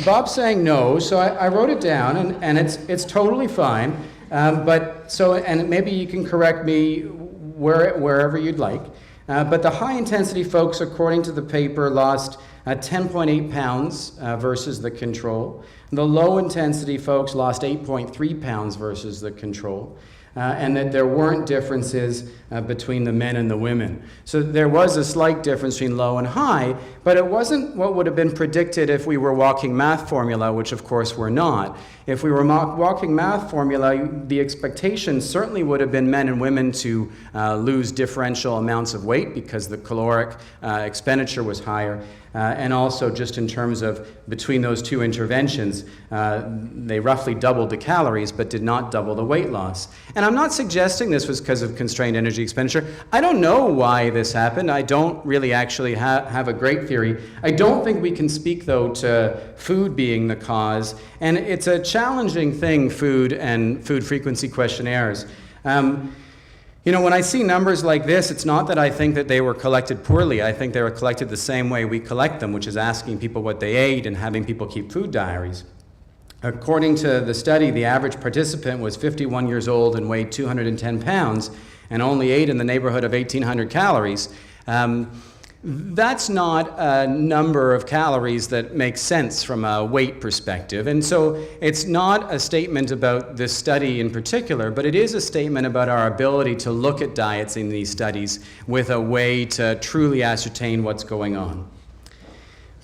Bob's saying no, so I wrote it down, and it's totally fine. And maybe you can correct me wherever you'd like. But the high-intensity folks, according to the paper, lost 10.8 pounds versus the control. The low-intensity folks lost 8.3 pounds versus the control. And that there weren't differences between the men and the women. So there was a slight difference between low and high, but it wasn't what would have been predicted if we were walking math formula, which of course we're not. If we were walking math formula, the expectation certainly would have been men and women to lose differential amounts of weight because the caloric expenditure was higher. and also just in terms of between those two interventions, they roughly doubled the calories but did not double the weight loss. And I'm not suggesting this was because of constrained energy expenditure. I don't know why this happened. I don't really actually have a great theory. I don't think we can speak, though, to food being the cause. And it's a challenging thing, food and food frequency questionnaires. You know, when I see numbers like this, it's not that I think that they were collected poorly. I think they were collected the same way we collect them, which is asking people what they ate and having people keep food diaries. According to the study, the average participant was 51 years old and weighed 210 pounds and only ate in the neighborhood of 1,800 calories. That's not a number of calories that makes sense from a weight perspective. And so it's not a statement about this study in particular, but it is a statement about our ability to look at diets in these studies with a way to truly ascertain what's going on.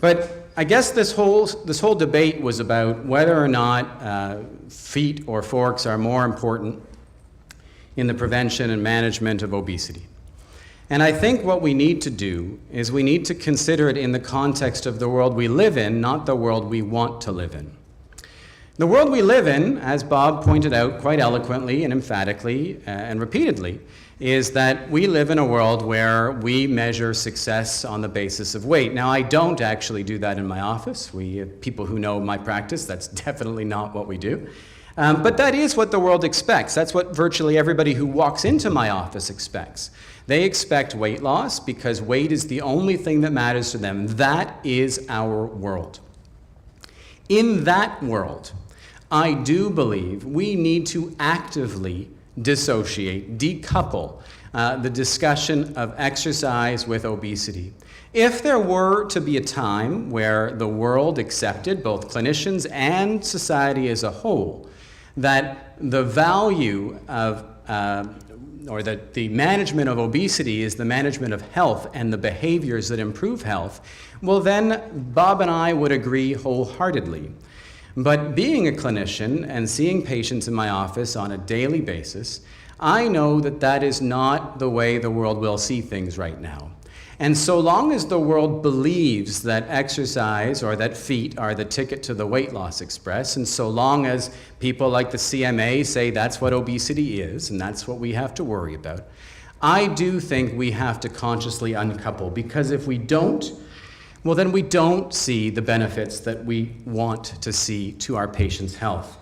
But I guess this whole debate was about whether or not feet or forks are more important in the prevention and management of obesity. And I think what we need to do is we need to consider it in the context of the world we live in, not the world we want to live in. The world we live in, as Bob pointed out quite eloquently and emphatically and repeatedly, is that we live in a world where we measure success on the basis of weight. Now, I don't actually do that in my office. People who know my practice, that's definitely not what we do. But that is what the world expects. That's what virtually everybody who walks into my office expects. They expect weight loss because weight is the only thing that matters to them. That is our world. In that world, I do believe we need to actively dissociate, decouple the discussion of exercise with obesity. If there were to be a time where the world accepted, both clinicians and society as a whole, that the value of or that the management of obesity is the management of health and the behaviors that improve health, well then Bob and I would agree wholeheartedly. But being a clinician and seeing patients in my office on a daily basis, I know that that is not the way the world will see things right now. And so long as the world believes that exercise or that feet are the ticket to the weight loss express, and so long as people like the CMA say that's what obesity is and that's what we have to worry about, I do think we have to consciously uncouple, because if we don't, well then we don't see the benefits that we want to see to our patients' health.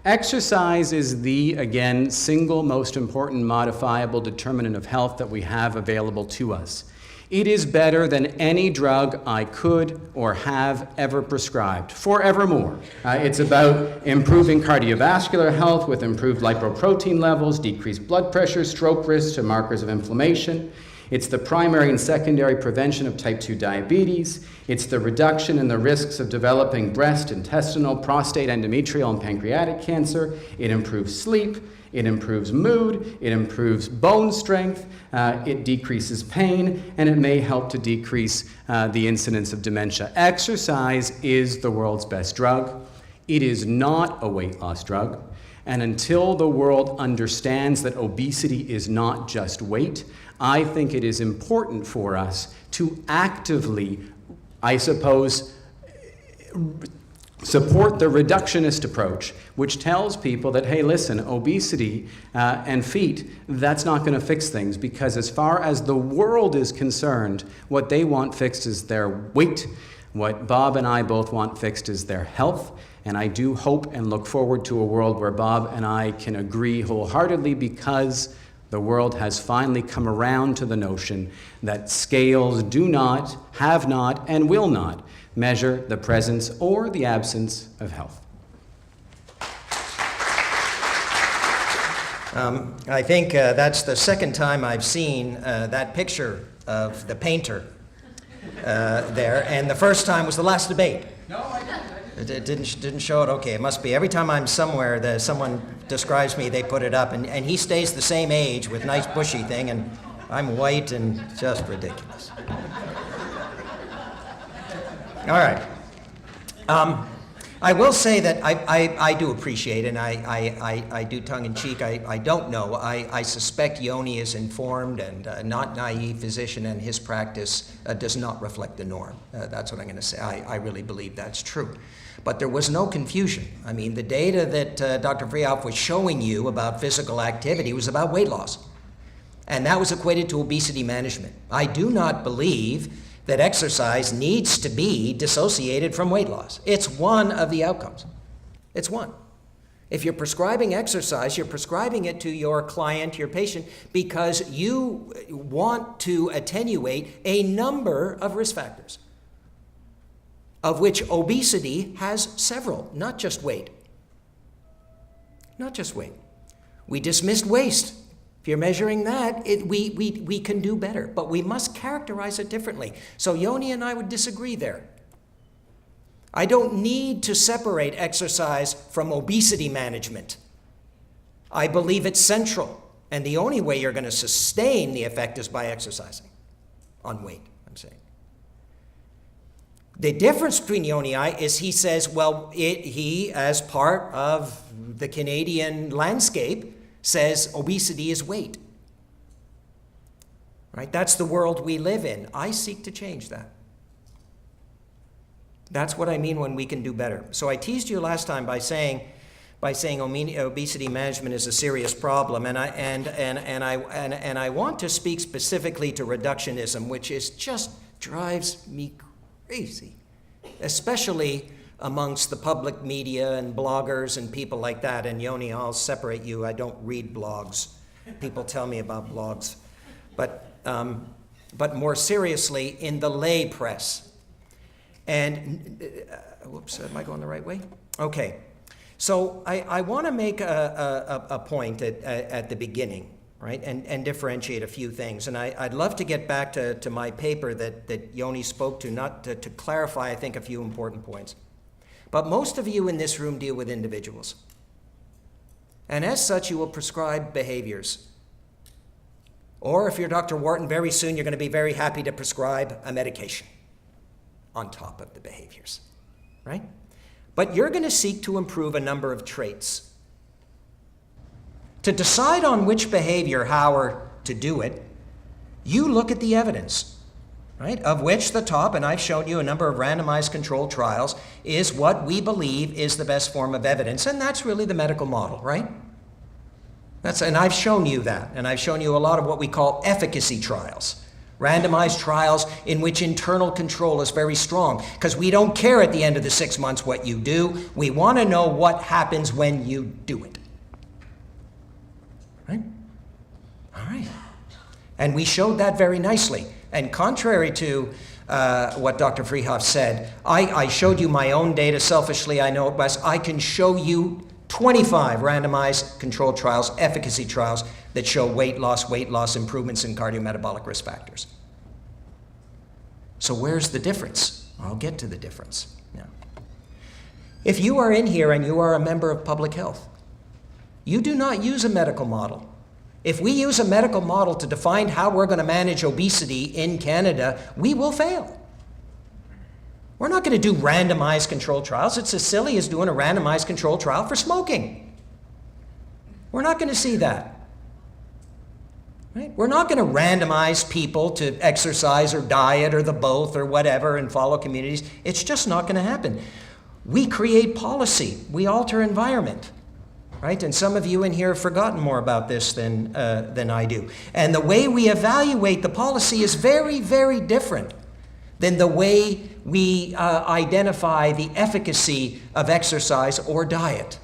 Exercise is the, again, single most important modifiable determinant of health that we have available to us. It is better than any drug I could or have ever prescribed, forevermore. It's about improving cardiovascular health with improved lipoprotein levels, decreased blood pressure, stroke risk to markers of inflammation. It's the primary and secondary prevention of type 2 diabetes. It's the reduction in the risks of developing breast, intestinal, prostate, endometrial, and pancreatic cancer. It improves sleep. It improves mood. It improves bone strength. It decreases pain, and it may help to decrease the incidence of dementia. Exercise is the world's best drug. It is not a weight loss drug. And until the world understands that obesity is not just weight, I think it is important for us to actively, I suppose, support the reductionist approach, which tells people that, hey, listen, obesity and feet, that's not going to fix things, because as far as the world is concerned, what they want fixed is their weight. What Bob and I both want fixed is their health. And I do hope and look forward to a world where Bob and I can agree wholeheartedly, because the world has finally come around to the notion that scales do not, have not, and will not measure the presence or the absence of health. I think that's the second time I've seen that picture of the painter there, and the first time was the last debate. No, I didn't. It didn't show it? Okay, it must be. Every time I'm somewhere, someone describes me, they put it up, and he stays the same age with nice bushy thing, and I'm white and just ridiculous. All right. I will say that I do appreciate, and I do tongue-in-cheek, I don't know. I suspect Yoni is informed and not naive physician, and his practice does not reflect the norm. That's what I'm going to say. I really believe that's true. But there was no confusion. I mean, the data that Dr. Vrihov was showing you about physical activity was about weight loss. And that was equated to obesity management. I do not believe that exercise needs to be dissociated from weight loss. It's one of the outcomes. It's one. If you're prescribing exercise, you're prescribing it to your client, your patient, because you want to attenuate a number of risk factors, of which obesity has several, not just weight. Not just weight. We dismissed waste. If you're measuring that, we can do better, but we must characterize it differently. So Yoni and I would disagree there. I don't need to separate exercise from obesity management. I believe it's central, and the only way you're going to sustain the effect is by exercising on weight, I'm saying. The difference between Yoni and I is he says, well, he, as part of the Canadian landscape, says obesity is weight. Right? That's the world we live in. I seek to change that. That's what I mean when we can do better. So I teased you last time by saying obesity management is a serious problem, and I want to speak specifically to reductionism, which is just drives me crazy, especially amongst the public media and bloggers and people like that. And Yoni, I'll separate you. I don't read blogs. People tell me about blogs. But more seriously, in the lay press. And, whoops, am I going the right way? Okay. So I want to make a point at the beginning, right, and differentiate a few things. And I'd love to get back to my paper that Yoni spoke to, not to clarify, I think, a few important points. But most of you in this room deal with individuals. And as such, you will prescribe behaviors. Or if you're Dr. Wharton, very soon you're going to be very happy to prescribe a medication on top of the behaviors, right? But you're going to seek to improve a number of traits. To decide on which behavior, how or to do it, you look at the evidence. Right? Of which the top, and I've shown you a number of randomized controlled trials, is what we believe is the best form of evidence, and that's really the medical model, right? And I've shown you that, and I've shown you a lot of what we call efficacy trials, randomized trials in which internal control is very strong, because we don't care at the end of the 6 months what you do. We want to know what happens when you do it. Right? All right. And we showed that very nicely. And contrary to what Dr. Vrihov said, I showed you my own data selfishly. I know it best. I can show you 25 randomized controlled trials, efficacy trials, that show weight loss improvements in cardiometabolic risk factors. So where's the difference? I'll get to the difference now. If you are in here and you are a member of public health, you do not use a medical model. If we use a medical model to define how we're going to manage obesity in Canada, we will fail. We're not going to do randomized controlled trials. It's as silly as doing a randomized controlled trial for smoking. We're not going to see that. Right? We're not going to randomize people to exercise or diet or the both or whatever and follow communities. It's just not going to happen. We create policy. We alter environment. Right? And some of you in here have forgotten more about this than I do. And the way we evaluate the policy is very, very different than the way we identify the efficacy of exercise or diet.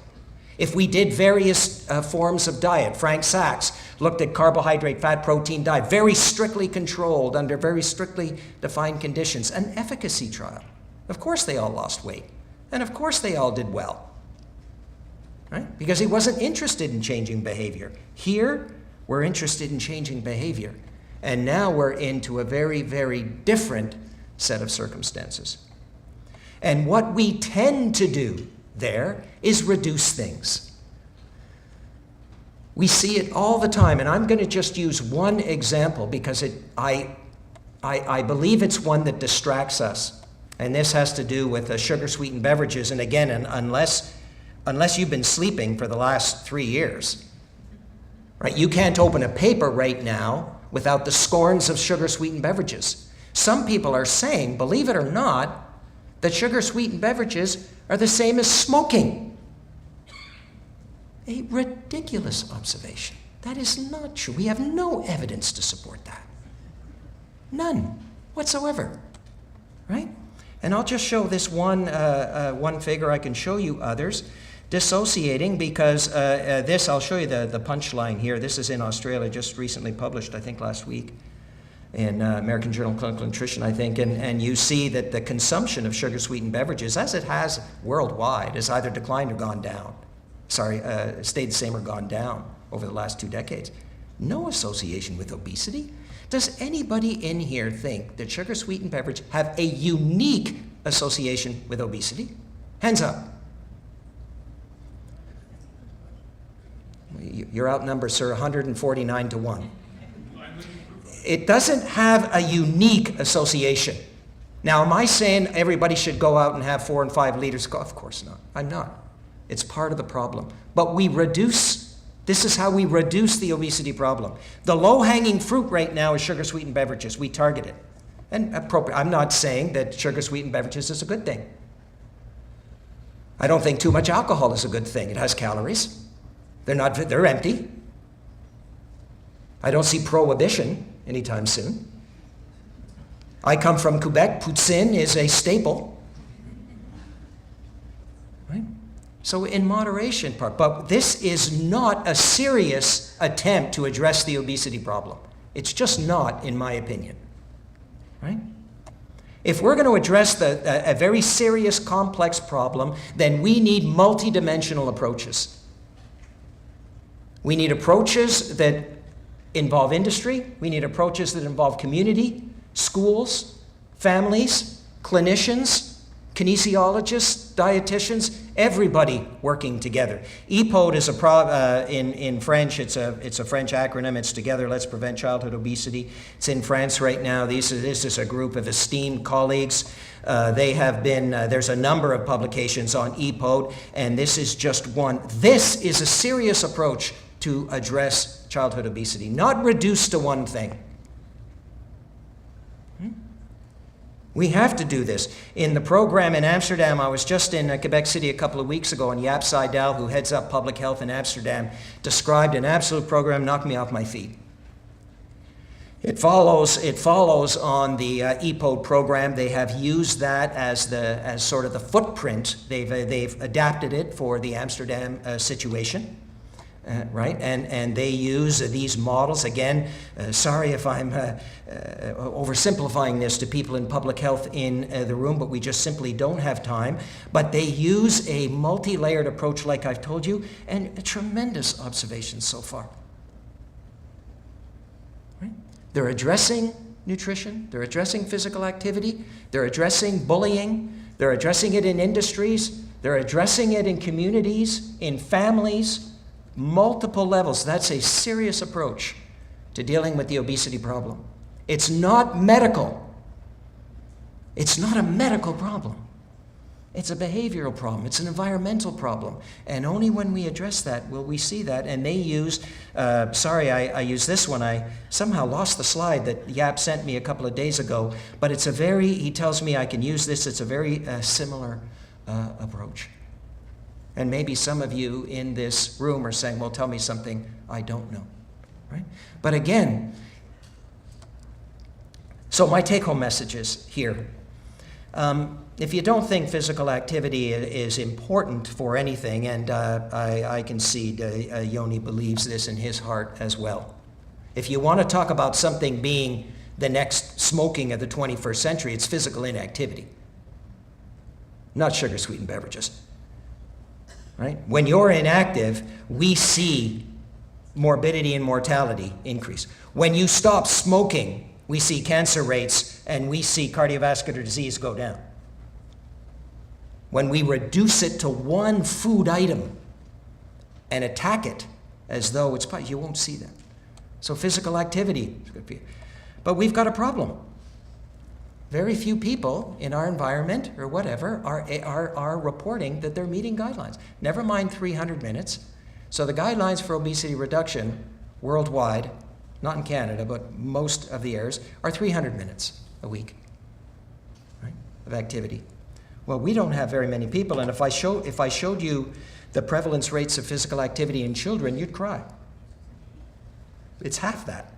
If we did various forms of diet, Frank Sachs looked at carbohydrate, fat, protein diet, very strictly controlled under very strictly defined conditions, an efficacy trial. Of course they all lost weight. And of course they all did well. Right? Because he wasn't interested in changing behavior. Here, we're interested in changing behavior. And now we're into a very, very different set of circumstances. And what we tend to do there is reduce things. We see it all the time, and I'm going to just use one example because I believe it's one that distracts us. And this has to do with sugar-sweetened beverages. And again, unless you've been sleeping for the last 3 years, right? You can't open a paper right now without the scorns of sugar-sweetened beverages. Some people are saying, believe it or not, that sugar-sweetened beverages are the same as smoking. A ridiculous observation. That is not true. We have no evidence to support that. None whatsoever, right? And I'll just show this one figure. I can show you others. Dissociating, because this, I'll show you the punchline here. This is in Australia, just recently published, I think last week, in American Journal of Clinical Nutrition, I think. And you see that the consumption of sugar-sweetened beverages, as it has worldwide, has either declined or gone down. Stayed the same or gone down over the last 2 decades. No association with obesity. Does anybody in here think that sugar-sweetened beverages have a unique association with obesity? Hands up. You're outnumbered, sir, 149 to 1. It doesn't have a unique association. Now, am I saying everybody should go out and have 4 and 5 liters? Of course not. I'm not. It's part of the problem. But this is how we reduce the obesity problem. The low-hanging fruit right now is sugar-sweetened beverages. We target it. And I'm not saying that sugar-sweetened beverages is a good thing. I don't think too much alcohol is a good thing. It has calories. They're empty. I don't see prohibition anytime soon. I come from Quebec. Poutine is a staple. Right? So in moderation, but this is not a serious attempt to address the obesity problem. It's just not, in my opinion. Right? If we're going to address a very serious, complex problem, then we need multidimensional approaches. We need approaches that involve industry. We need approaches that involve community, schools, families, clinicians, kinesiologists, dietitians, everybody working together. EPOD is in French. It's a French acronym. It's Together Let's Prevent Childhood Obesity. It's in France right now. This is a group of esteemed colleagues. They have been. There's a number of publications on EPOD, and this is just one. This is a serious approach to address childhood obesity, not reduced to one thing. We have to do this. In the program in Amsterdam, I was just in Quebec City a couple of weeks ago, and Jaap Seidel, who heads up public health in Amsterdam, described an absolute program, knocked me off my feet. It follows on the EPOD program. They have used that as sort of the footprint. They've adapted it for the Amsterdam situation. Right? And they use these models. Again, sorry if I'm oversimplifying this to people in public health in the room, but we just simply don't have time. But they use a multi-layered approach, like I've told you, and tremendous observations so far. Right? They're addressing nutrition. They're addressing physical activity. They're addressing bullying. They're addressing it in industries. They're addressing it in communities, in families, multiple levels. That's a serious approach to dealing with the obesity problem. It's not medical. It's not a medical problem. It's a behavioral problem. It's an environmental problem. And only when we address that will we see that. And they use, I used this one. I somehow lost the slide that Jaap sent me a couple of days ago. But it's he tells me I can use this. It's a very similar approach. And maybe some of you in this room are saying, well, tell me something I don't know, right? But again, so my take-home messages here. If you don't think physical activity is important for anything, and I concede Yoni believes this in his heart as well. If you want to talk about something being the next smoking of the 21st century, it's physical inactivity, not sugar-sweetened beverages. Right? When you're inactive, we see morbidity and mortality increase. When you stop smoking, we see cancer rates and we see cardiovascular disease go down. When we reduce it to one food item and attack it as though it's part, you won't see that. So physical activity is good for you. But we've got a problem. very few people in our environment or whatever are reporting that they're meeting guidelines. Never mind 300 minutes. So the guidelines for obesity reduction worldwide, not in Canada, but most of the areas, are 300 minutes a week, right, of activity. Well, we don't have very many people, and if I showed you the prevalence rates of physical activity in children, you'd cry. It's half that.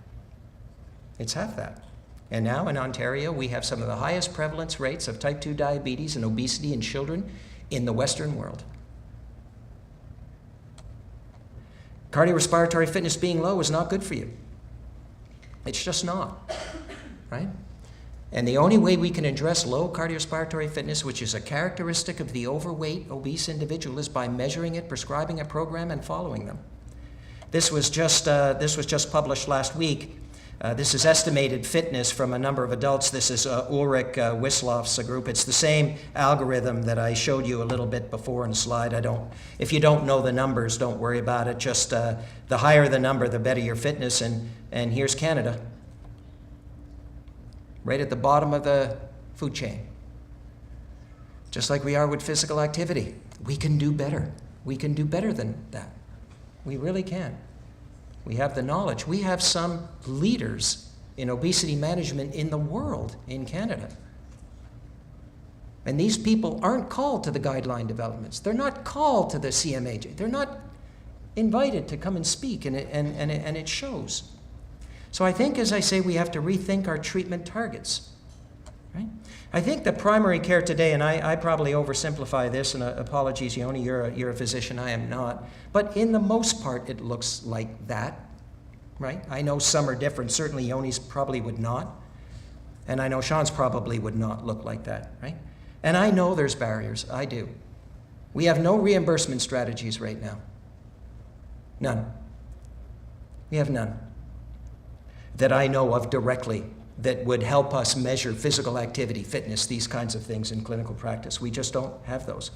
It's half that. And now in Ontario, we have some of the highest prevalence rates of type 2 diabetes and obesity in children in the Western world. Cardiorespiratory fitness being low is not good for you. It's just not, right? And the only way we can address low cardiorespiratory fitness, which is a characteristic of the overweight, obese individual, is by measuring it, prescribing a program, and following them. This was just published last week. This is estimated fitness from a number of adults. This is Ulrich Wisloff's group. It's the same algorithm that I showed you a little bit before in the slide. If you don't know the numbers, don't worry about it. Just the higher the number, the better your fitness. And here's Canada, right at the bottom of the food chain. Just like we are with physical activity. We can do better. We can do better than that. We really can. We have the knowledge. We have some leaders in obesity management in the world in Canada. And these people aren't called to the guideline developments. They're not called to the CMAJ. They're not invited to come and speak, and it shows. So I think, as I say, we have to rethink our treatment targets. Right? I think the primary care today, and I probably oversimplify this, and apologies, Yoni, you're a physician, I am not. But in the most part, it looks like that, right? I know some are different. Certainly Yoni's probably would not. And I know Sean's probably would not look like that, right? And I know there's barriers. I do. We have no reimbursement strategies right now. None. We have none that I know of directly that would help us measure physical activity, fitness, these kinds of things in clinical practice. We just don't have those,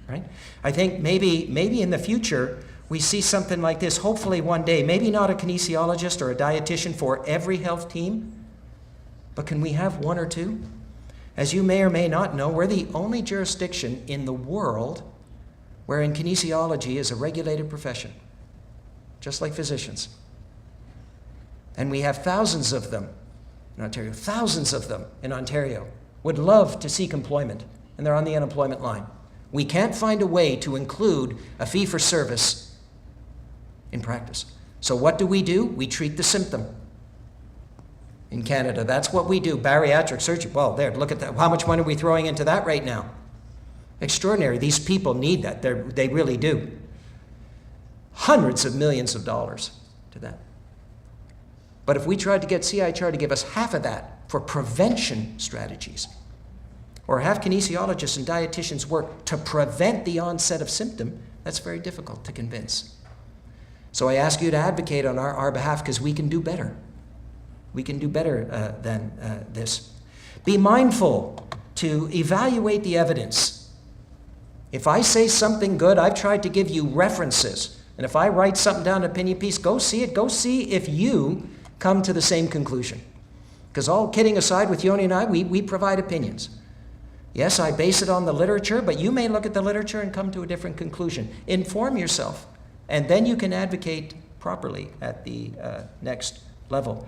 right? I think maybe in the future we see something like this, hopefully one day, maybe not a kinesiologist or a dietitian for every health team, but can we have one or two? As you may or may not know, we're the only jurisdiction in the world wherein kinesiology is a regulated profession, just like physicians. And we have thousands of them in Ontario, thousands of them in Ontario would love to seek employment, and they're on the unemployment line. We can't find a way to include a fee for service in practice. So what do? We treat the symptom. In Canada, that's what we do. Bariatric surgery, well, there, look at that. How much money are we throwing into that right now? Extraordinary. These people need that. They really do. Hundreds of millions of dollars to that. But if we tried to get CIHR to give us half of that for prevention strategies, or have kinesiologists and dietitians work to prevent the onset of symptom, that's very difficult to convince. So I ask you to advocate on our behalf, because we can do better. We can do better than this. Be mindful to evaluate the evidence. If I say something good, I've tried to give you references. And if I write something down in an opinion piece, go see it. Go see if you come to the same conclusion. Because all kidding aside, with Yoni and I, we provide opinions. Yes, I base it on the literature, but you may look at the literature and come to a different conclusion. Inform yourself, and then you can advocate properly at the next level.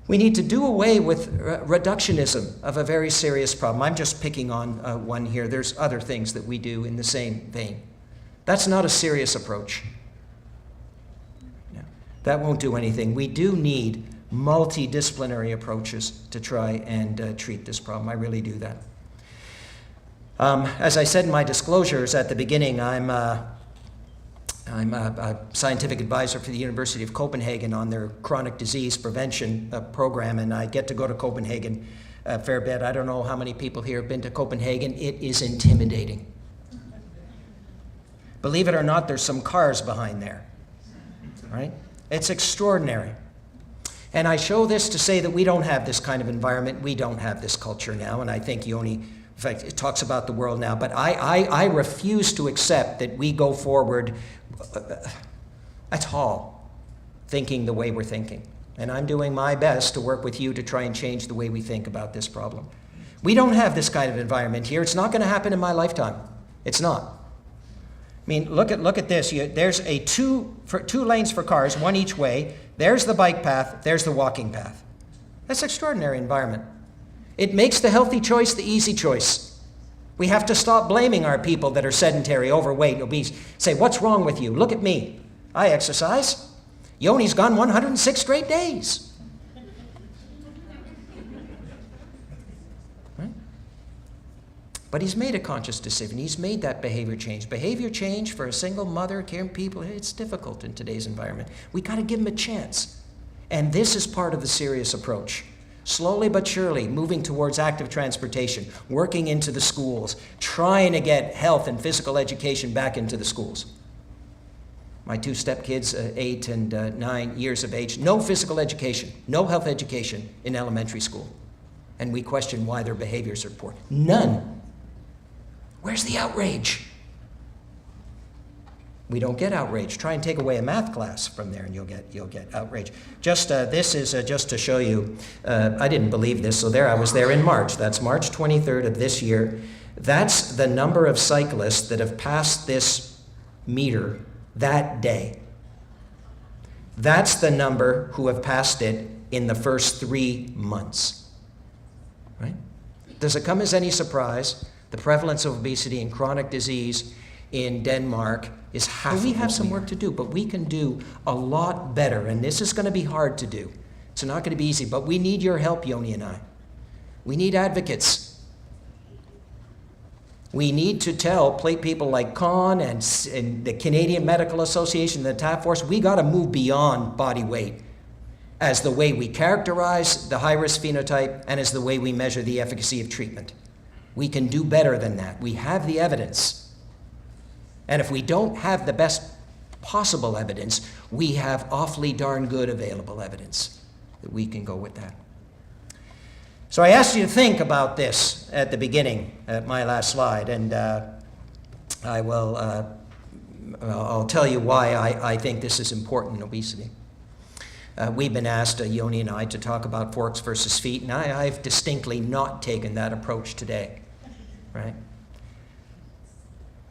We need to do away with reductionism of a very serious problem. I'm just picking on one here. There's other things that we do in the same vein. That's not a serious approach. That won't do anything. We do need multidisciplinary approaches to try and treat this problem. I really do that. As I said in my disclosures at the beginning, I'm a scientific advisor for the University of Copenhagen on their chronic disease prevention program, and I get to go to Copenhagen a fair bit. I don't know how many people here have been to Copenhagen. It is intimidating. Believe it or not, there's some cars behind there, right? It's extraordinary. And I show this to say that we don't have this kind of environment. We don't have this culture now. And I think Yoni, in fact, it talks about the world now. But I refuse to accept that we go forward at all thinking the way we're thinking. And I'm doing my best to work with you to try and change the way we think about this problem. We don't have this kind of environment here. It's not going to happen in my lifetime. It's not. I mean, look at this. There's two lanes for cars, one each way. There's the bike path. There's the walking path. That's an extraordinary environment. It makes the healthy choice the easy choice. We have to stop blaming our people that are sedentary, overweight, obese. Say, what's wrong with you? Look at me. I exercise. Yoni's gone 106 straight days. Right? But he's made a conscious decision. He's made that behavior change. Behavior change for a single mother, caring people, it's difficult in today's environment. We got to give him a chance. And this is part of the serious approach. Slowly but surely, moving towards active transportation, working into the schools, trying to get health and physical education back into the schools. My two stepkids, 8 and 9 years of age, no physical education, no health education in elementary school. And we question why their behaviors are poor. None. Where's the outrage? We don't get outrage. Try and take away a math class from there, and you'll get outrage. This is just to show you. I didn't believe this, so I was there in March. That's March 23rd of this year. That's the number of cyclists that have passed this meter that day. That's the number who have passed it in the first 3 months. Right? Does it come as any surprise? The prevalence of obesity and chronic disease in Denmark is half. We have some work to do, but we can do a lot better. And this is going to be hard to do. It's not going to be easy, but we need your help, Yoni and I. We need advocates. We need to tell people like Con and the Canadian Medical Association, the task force, we got to move beyond body weight as the way we characterize the high-risk phenotype and as the way we measure the efficacy of treatment. We can do better than that. We have the evidence. And if we don't have the best possible evidence, we have awfully darn good available evidence that we can go with that. So I asked you to think about this at the beginning, at my last slide, and I'll tell you why I think this is important in obesity. We've been asked, Yoni and I, to talk about forks versus feet, and I've distinctly not taken that approach today, right?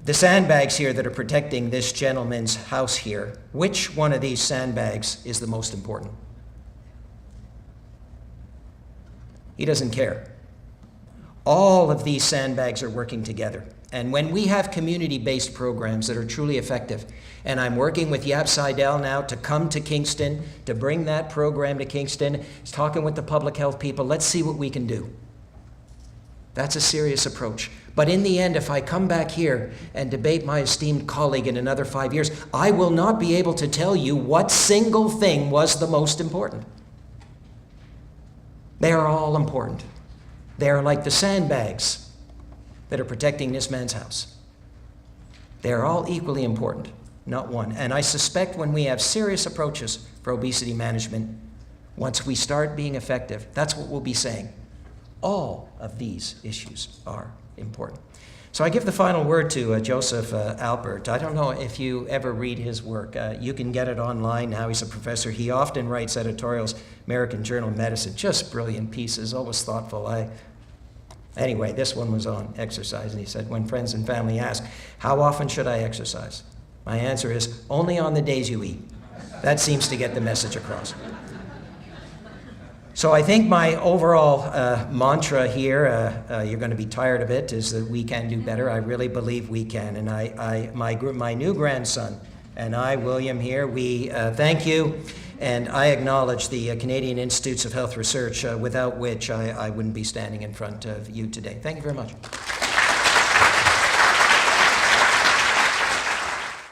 The sandbags here that are protecting this gentleman's house here, which one of these sandbags is the most important? He doesn't care. All of these sandbags are working together. And when we have community-based programs that are truly effective, and I'm working with Yap Seidel now to come to Kingston, to bring that program to Kingston, he's talking with the public health people, let's see what we can do. That's a serious approach. But in the end, if I come back here and debate my esteemed colleague in another 5 years, I will not be able to tell you what single thing was the most important. They are all important. They are like the sandbags that are protecting this man's house. They are all equally important, not one. And I suspect when we have serious approaches for obesity management, once we start being effective, that's what we'll be saying. All of these issues are important. So I give the final word to Joseph Albert. I don't know if you ever read his work. You can get it online now. He's a professor. He often writes editorials, American Journal of Medicine, just brilliant pieces, always thoughtful. Anyway, this one was on exercise, and he said, when friends and family ask, how often should I exercise? My answer is, only on the days you eat. That seems to get the message across. So I think my overall mantra here, you're going to be tired of it, is that we can do better. I really believe we can. And my new grandson and I, William here, we thank you. And I acknowledge the Canadian Institutes of Health Research, without which I wouldn't be standing in front of you today. Thank you very much.